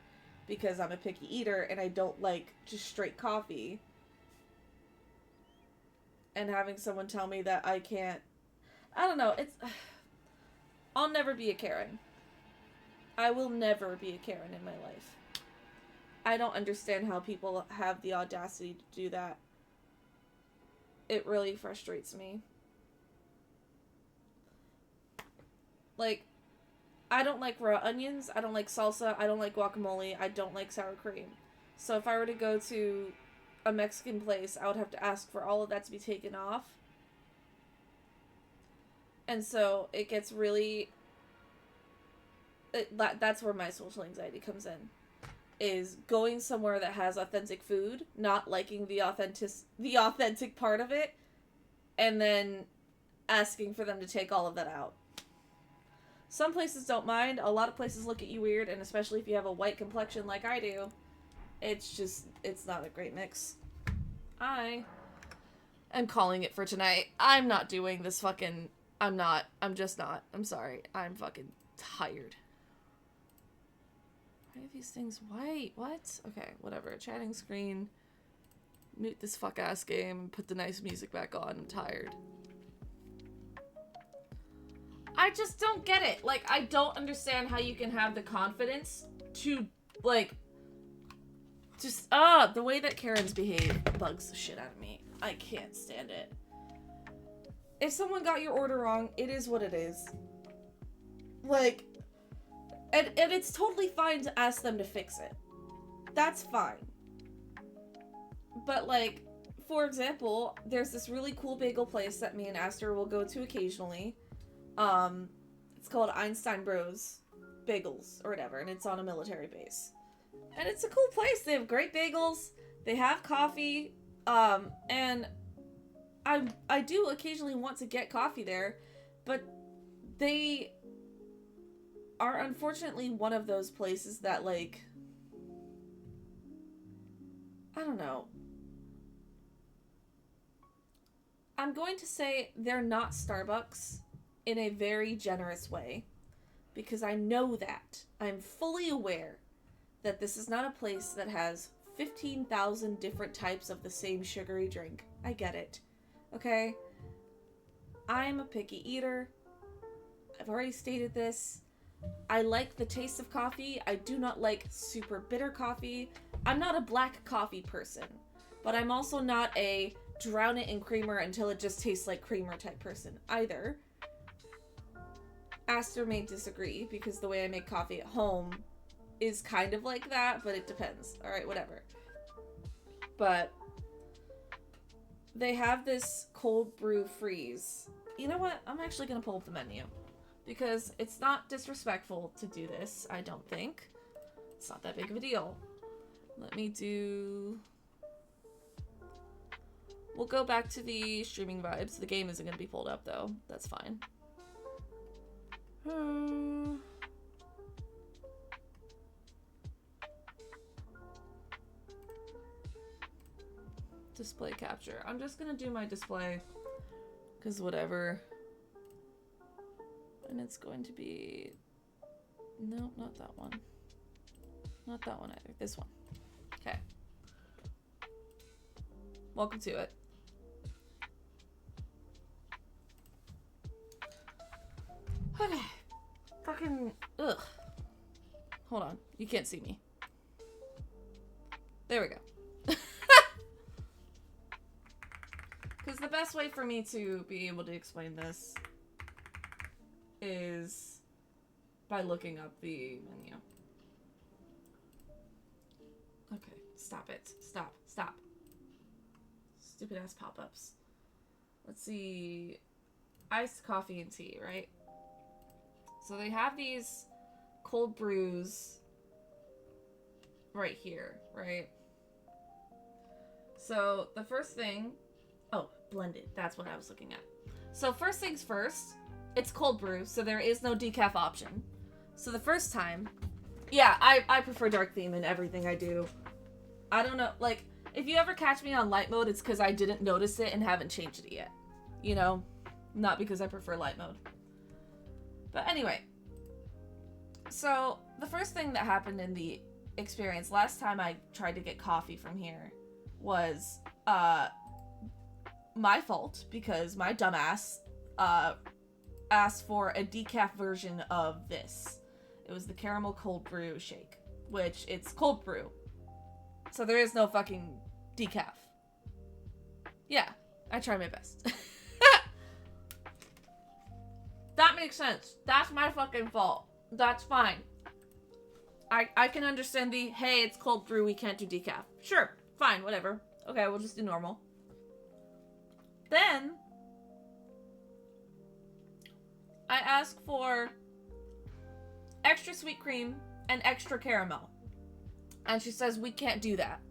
S1: because I'm a picky eater and I don't like just straight coffee. And having someone tell me that I can't... I don't know, it's... I'll never be a Karen. I will never be a Karen in my life. I don't understand how people have the audacity to do that. It really frustrates me. Like, I don't like raw onions, I don't like salsa, I don't like guacamole, I don't like sour cream. So if I were to go to a Mexican place, I would have to ask for all of that to be taken off. And so it gets really... that's where my social anxiety comes in. Is going somewhere that has authentic food, not liking the authentic part of it, and then asking for them to take all of that out. Some places don't mind. A lot of places look at you weird, and especially if you have a white complexion like I do, it's not a great mix. I am calling it for tonight. I'm not doing this fucking... I'm just not. I'm sorry. I'm fucking tired. Why are these things white? What? Okay, whatever. Chatting screen. Mute this fuck ass game. Put the nice music back on. I'm tired. I just don't get it. Like, I don't understand how you can have the confidence to, like, just, the way that Karens behave bugs the shit out of me. I can't stand it. If someone got your order wrong, it is what it is. Like, and it's totally fine to ask them to fix it. That's fine. But, like, for example, there's this really cool bagel place that me and Aster will go to occasionally. It's called Einstein Bros Bagels, or whatever, and it's on a military base. And it's a cool place. They have great bagels. They have coffee. And I do occasionally want to get coffee there, but they are unfortunately one of those places that, like, I don't know. I'm going to say they're not Starbucks in a very generous way, because I know that. I'm fully aware that this is not a place that has 15,000 different types of the same sugary drink. I get it. Okay? I'm a picky eater. I've already stated this. I like the taste of coffee. I do not like super bitter coffee. I'm not a black coffee person, but I'm also not a drown it in creamer until it just tastes like creamer type person either. Aster may disagree because the way I make coffee at home is kind of like that, but it depends. Alright, whatever. But they have this cold brew freeze. You know what? I'm actually going to pull up the menu because it's not disrespectful to do this, I don't think. It's not that big of a deal. Let me do... We'll go back to the streaming vibes. The game isn't going to be pulled up, though. That's fine. Display capture. I'm just going to do my display. Because whatever. And it's going to be... No, not that one. Not that one either. This one. Okay. Welcome to it. Okay. Fucking... Ugh. Hold on. You can't see me. There we go. Because the best way for me to be able to explain this is by looking up the menu. Okay. Stop it. Stop. Stop. Stupid ass pop-ups. Let's see. Iced coffee and tea, right? So they have these cold brews right here, right? So the first thing... Oh, blended. That's what I was looking at. So first things first, it's cold brew, so there is no decaf option. So the first time... Yeah, I prefer dark theme in everything I do. I don't know, like... If you ever catch me on light mode, it's because I didn't notice it and haven't changed it yet. You know? Not because I prefer light mode. But anyway. So, the first thing that happened in the experience last time I tried to get coffee from here was, my fault because my dumbass, asked for a decaf version of this. It was the caramel cold brew shake, which it's cold brew. So there is no fucking decaf. Yeah, I try my best. That makes sense. That's my fucking fault. That's fine. I can understand the, hey, it's cold brew, we can't do decaf. Sure, fine, whatever. Okay, we'll just do normal. Then, I ask for extra sweet cream and extra caramel. And she says we can't do that.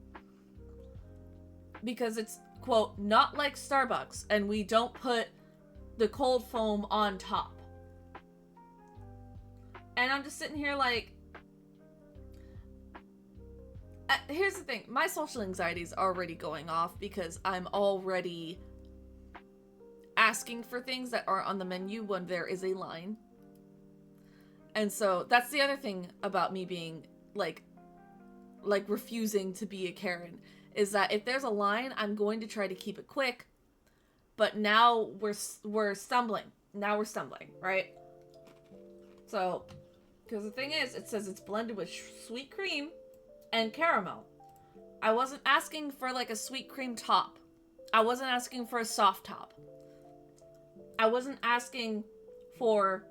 S1: Because it's, quote, not like Starbucks, and we don't put the cold foam on top. And I'm just sitting here like... here's the thing. My social anxiety is already going off because I'm already asking for things that aren't on the menu when there is a line. And so that's the other thing about me being, like refusing to be a Karen, is that if there's a line, I'm going to try to keep it quick. But now we're stumbling. Now we're stumbling, right? So, because the thing is, it says it's blended with sweet cream and caramel. I wasn't asking for like a sweet cream top. I wasn't asking for a soft top. I wasn't asking for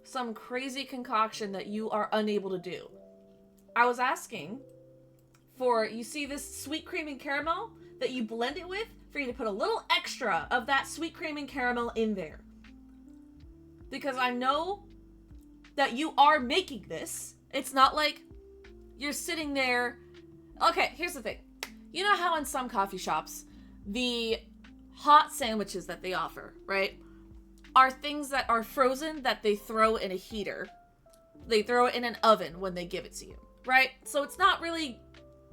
S1: some crazy concoction that you are unable to do. I was asking for, you see this sweet cream and caramel that you blend it with, for you to put a little extra of that sweet cream and caramel in there. Because I know that you are making this. It's not like you're sitting there. Okay, here's the thing. You know how in some coffee shops, the hot sandwiches that they offer, right, are things that are frozen that they throw in a heater. They throw it in an oven when they give it to you, right? So it's not really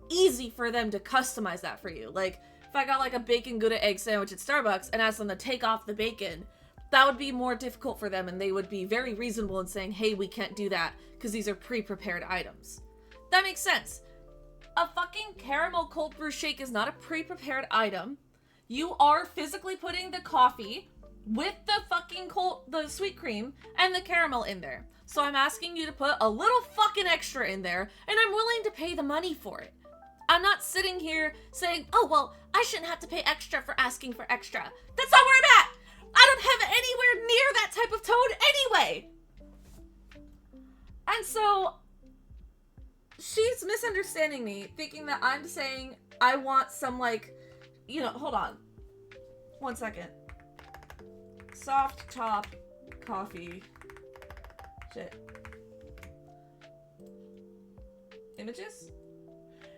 S1: easy for them to customize that for you. Like, if I got like a bacon Gouda egg sandwich at Starbucks and asked them to take off the bacon, that would be more difficult for them, and they would be very reasonable in saying, hey, we can't do that because these are pre-prepared items. That makes sense. A fucking caramel cold brew shake is not a pre-prepared item. You are physically putting the coffee with the fucking the sweet cream and the caramel in there. So I'm asking you to put a little fucking extra in there, and I'm willing to pay the money for it. I'm not sitting here saying, oh, well, I shouldn't have to pay extra for asking for extra. That's not where I'm at. I don't have anywhere near that type of tone anyway. And so she's misunderstanding me, thinking that I'm saying I want some, like, you know, hold on. 1 second. Soft top coffee. Shit. Images?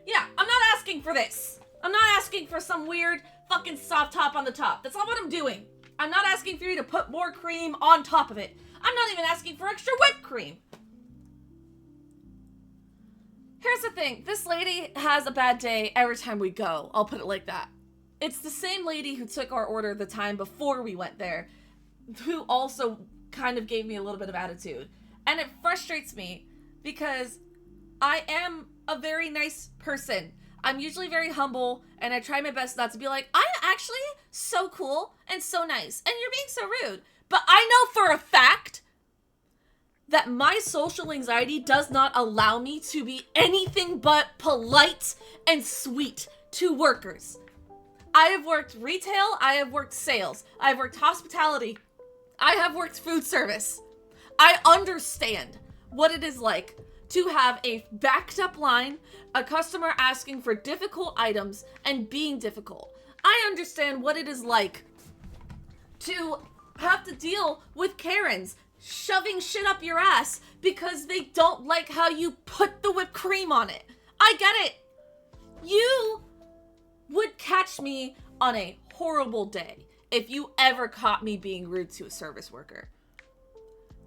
S1: Yeah, I'm not asking for this. I'm not asking for some weird fucking soft top on the top. That's not what I'm doing. I'm not asking for you to put more cream on top of it. I'm not even asking for extra whipped cream. Here's the thing. This lady has a bad day every time we go. I'll put it like that. It's the same lady who took our order the time before we went there, who also kind of gave me a little bit of attitude. And it frustrates me because I am a very nice person. I'm usually very humble, and I try my best not to be like, I'm actually so cool and so nice, and you're being so rude. But I know for a fact that my social anxiety does not allow me to be anything but polite and sweet to workers. I have worked retail, I have worked sales, I have worked hospitality, I have worked food service. I understand what it is like to have a backed up line, a customer asking for difficult items and being difficult. I understand what it is like to have to deal with Karens shoving shit up your ass because they don't like how you put the whipped cream on it. I get it. You would catch me on a horrible day if you ever caught me being rude to a service worker.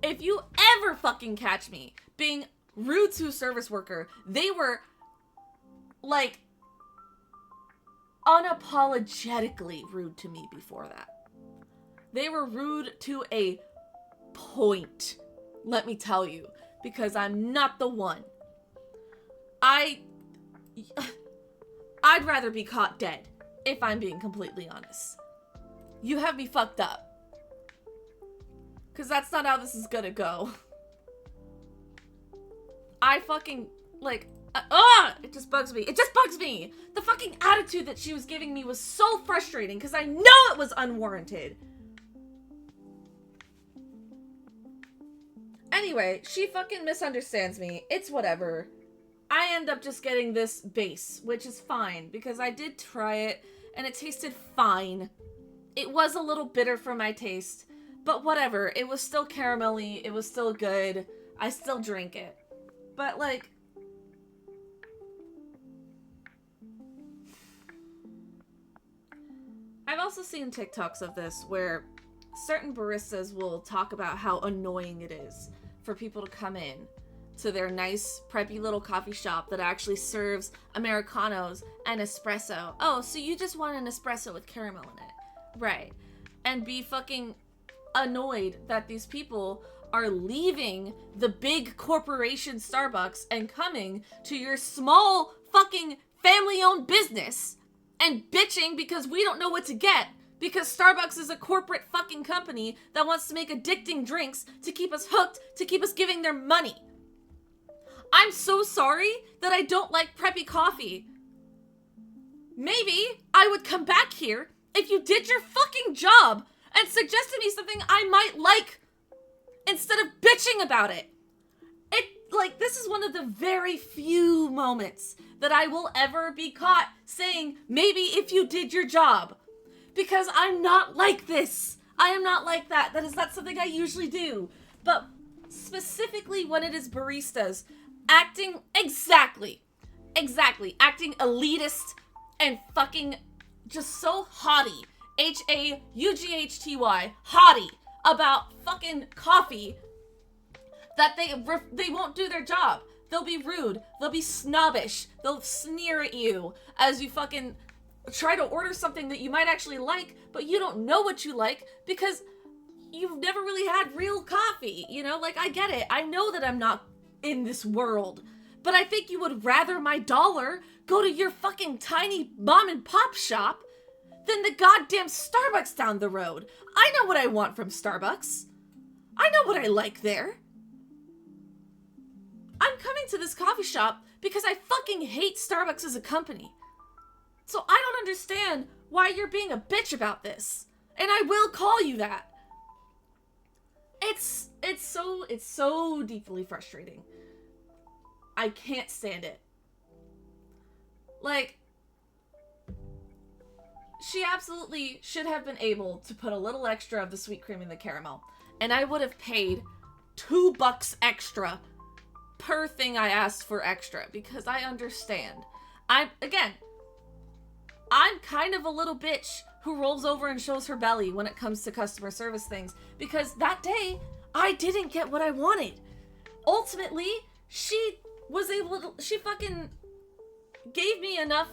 S1: If you ever fucking catch me being rude to a service worker, they were like unapologetically rude to me before that. They were rude to a point, let me tell you, because I'm not the one. I'd rather be caught dead, if I'm being completely honest. You have me fucked up. Because that's not how this is gonna go. I fucking, like, it just bugs me. It just bugs me. The fucking attitude that she was giving me was so frustrating because I know it was unwarranted. Anyway, she fucking misunderstands me. It's whatever. I end up just getting this base, which is fine because I did try it and it tasted fine. It was a little bitter for my taste, but whatever. It was still caramelly. It was still good. I still drink it. But, like, I've also seen TikToks of this where certain baristas will talk about how annoying it is for people to come in to their nice, preppy little coffee shop that actually serves Americanos and espresso. Oh, so you just want an espresso with caramel in it. Right. And be fucking annoyed that these people are leaving the big corporation Starbucks and coming to your small fucking family-owned business and bitching because we don't know what to get because Starbucks is a corporate fucking company that wants to make addicting drinks to keep us hooked, to keep us giving their money. I'm so sorry that I don't like preppy coffee. Maybe I would come back here if you did your fucking job and suggested me something I might like instead of bitching about it. This is one of the very few moments that I will ever be caught saying, maybe if you did your job. Because I'm not like this. I am not like that. That is not something I usually do. But specifically when it is baristas, acting acting elitist and fucking just so haughty. H-A-U-G-H-T-Y. Haughty. About fucking coffee that they won't do their job. They'll be rude. They'll be snobbish. They'll sneer at you as you fucking try to order something that you might actually like, but you don't know what you like because you've never really had real coffee. You know, like, I get it. I know that I'm not in this world, but I think you would rather my dollar go to your fucking tiny mom and pop shop than the goddamn Starbucks down the road. I know what I want from Starbucks. I know what I like there. I'm coming to this coffee shop because I fucking hate Starbucks as a company. So I don't understand why you're being a bitch about this. And I will call you that. It's so deeply frustrating. I can't stand it. Like, she absolutely should have been able to put a little extra of the sweet cream in the caramel. And I would have paid $2 extra per thing I asked for extra, because I understand. I'm kind of a little bitch who rolls over and shows her belly when it comes to customer service things, because that day I didn't get what I wanted. Ultimately, she fucking gave me enough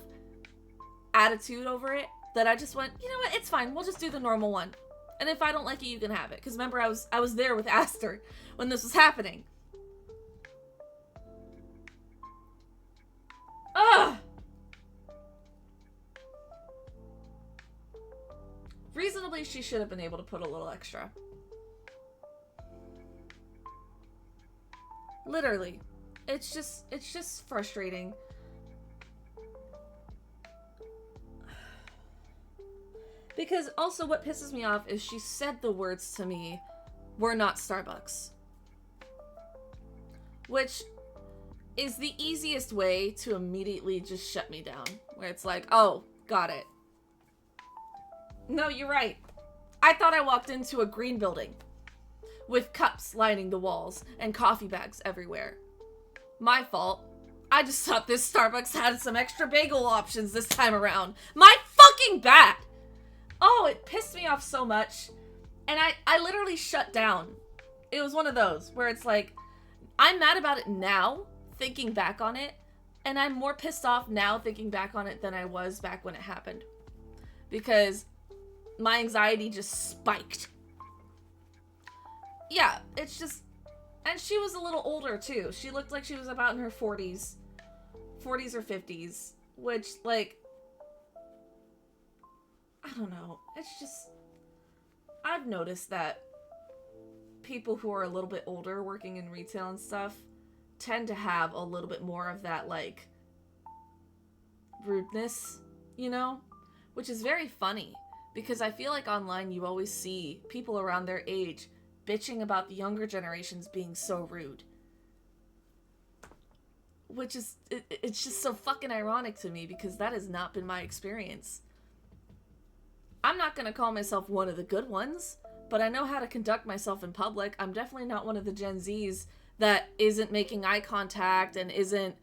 S1: attitude over it that I just went, you know what, it's fine, we'll just do the normal one. And if I don't like it, you can have it. Because remember, I was there with Aster when this was happening. Ugh! Reasonably, she should have been able to put a little extra. Literally. It's just frustrating. Because also what pisses me off is she said the words to me, "We're not Starbucks." Which is the easiest way to immediately just shut me down. Where it's like, oh, got it. No, you're right. I thought I walked into a green building with cups lining the walls and coffee bags everywhere. My fault. I just thought this Starbucks had some extra bagel options this time around. My fucking bad! Oh, it pissed me off so much. And I literally shut down. It was one of those where it's like, I'm mad about it now, thinking back on it, and I'm more pissed off now thinking back on it than I was back when it happened. Because my anxiety just spiked. Yeah, it's just... And she was a little older, too. She looked like she was about in her 40s. 40s or 50s. Which, like... I don't know. It's just... I've noticed that people who are a little bit older working in retail and stuff tend to have a little bit more of that, like, rudeness, you know? Which is very funny, because I feel like online you always see people around their age bitching about the younger generations being so rude. Which is, it's just so fucking ironic to me, because that has not been my experience. I'm not gonna call myself one of the good ones, but I know how to conduct myself in public. I'm definitely not one of the Gen Zs that isn't making eye contact and isn't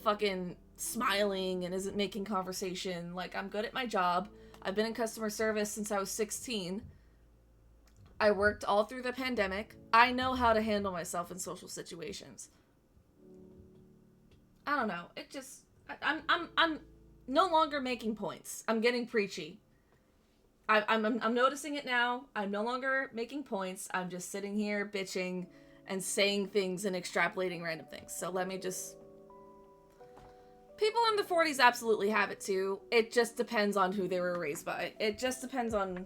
S1: fucking smiling and isn't making conversation. Like, I'm good at my job. I've been in customer service since I was 16. I worked all through the pandemic. I know how to handle myself in social situations. I don't know. It just... I'm no longer making points. I'm getting preachy. I'm noticing it now. I'm no longer making points. I'm just sitting here bitching and saying things and extrapolating random things. So let me just... People in the 40s absolutely have it too. It just depends on who they were raised by. It just depends on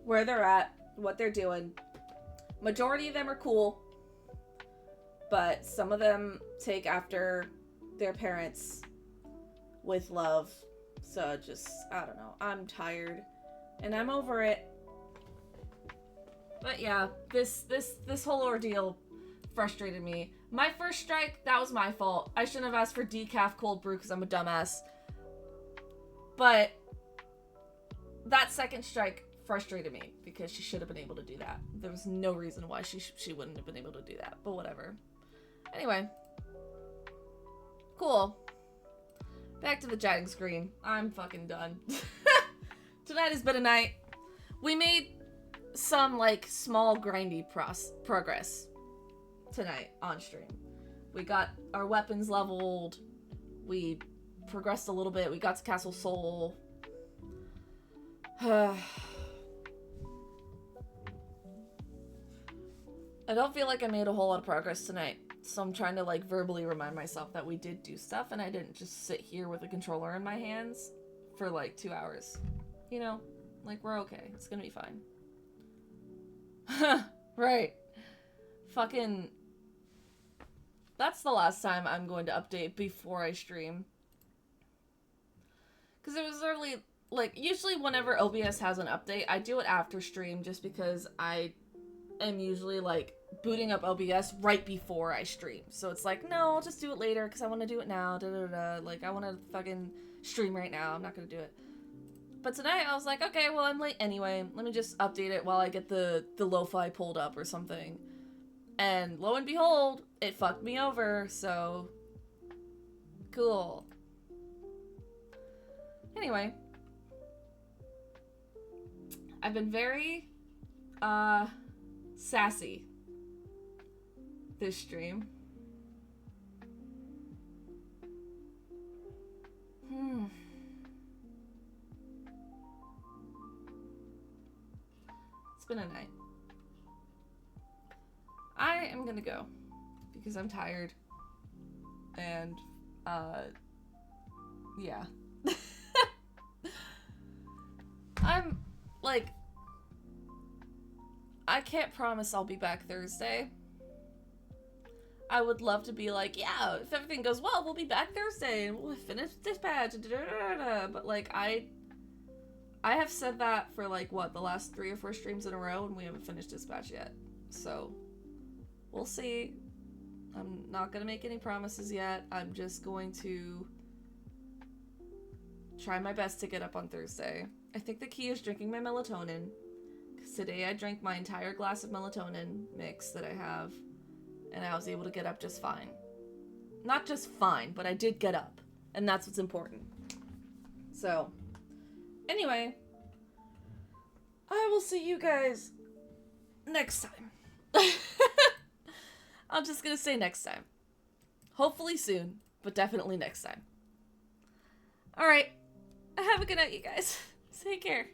S1: where they're at, what they're doing. Majority of them are cool, but some of them take after their parents with love. So just, I don't know. I'm tired and I'm over it. But yeah, this whole ordeal frustrated me. My first strike, that was my fault. I shouldn't have asked for decaf cold brew because I'm a dumbass. But that second strike frustrated me because she should have been able to do that. There was no reason why she wouldn't have been able to do that, but whatever. Anyway. Cool. Back to the chatting screen. I'm fucking done. Tonight has been a night. We made some, like, small grindy progress tonight on stream. We got our weapons leveled. We progressed a little bit. We got to Castle Sol. I don't feel like I made a whole lot of progress tonight. So I'm trying to, like, verbally remind myself that we did do stuff and I didn't just sit here with a controller in my hands for, like, 2 hours. You know? Like, we're okay. It's gonna be fine. Right. Fucking... That's the last time I'm going to update before I stream. Because it was early, like, usually whenever OBS has an update, I do it after stream just because I am usually, like, booting up OBS right before I stream. So it's like, no, I'll just do it later because I want to do it now. Like, I want to fucking stream right now. I'm not going to do it. But tonight I was like, okay, well, I'm late anyway. Let me just update it while I get the lo-fi pulled up or something. And lo and behold, it fucked me over, so cool. Anyway, I've been very sassy this stream. It's been a night. I am gonna go because I'm tired and yeah. I'm like, I can't promise I'll be back Thursday. I would love to be like, yeah, if everything goes well, we'll be back Thursday and we'll finish dispatch. But like, I have said that for like what, the last 3 or 4 streams in a row, and we haven't finished dispatch yet. So we'll see. I'm not gonna make any promises yet. I'm just going to try my best to get up on Thursday. I think the key is drinking my melatonin, because today I drank my entire glass of melatonin mix that I have, and I was able to get up just fine. Not just fine, but I did get up, and that's what's important. So, anyway, I will see you guys next time. I'm just gonna say next time. Hopefully soon, but definitely next time. Alright, have a good night, you guys. Take care.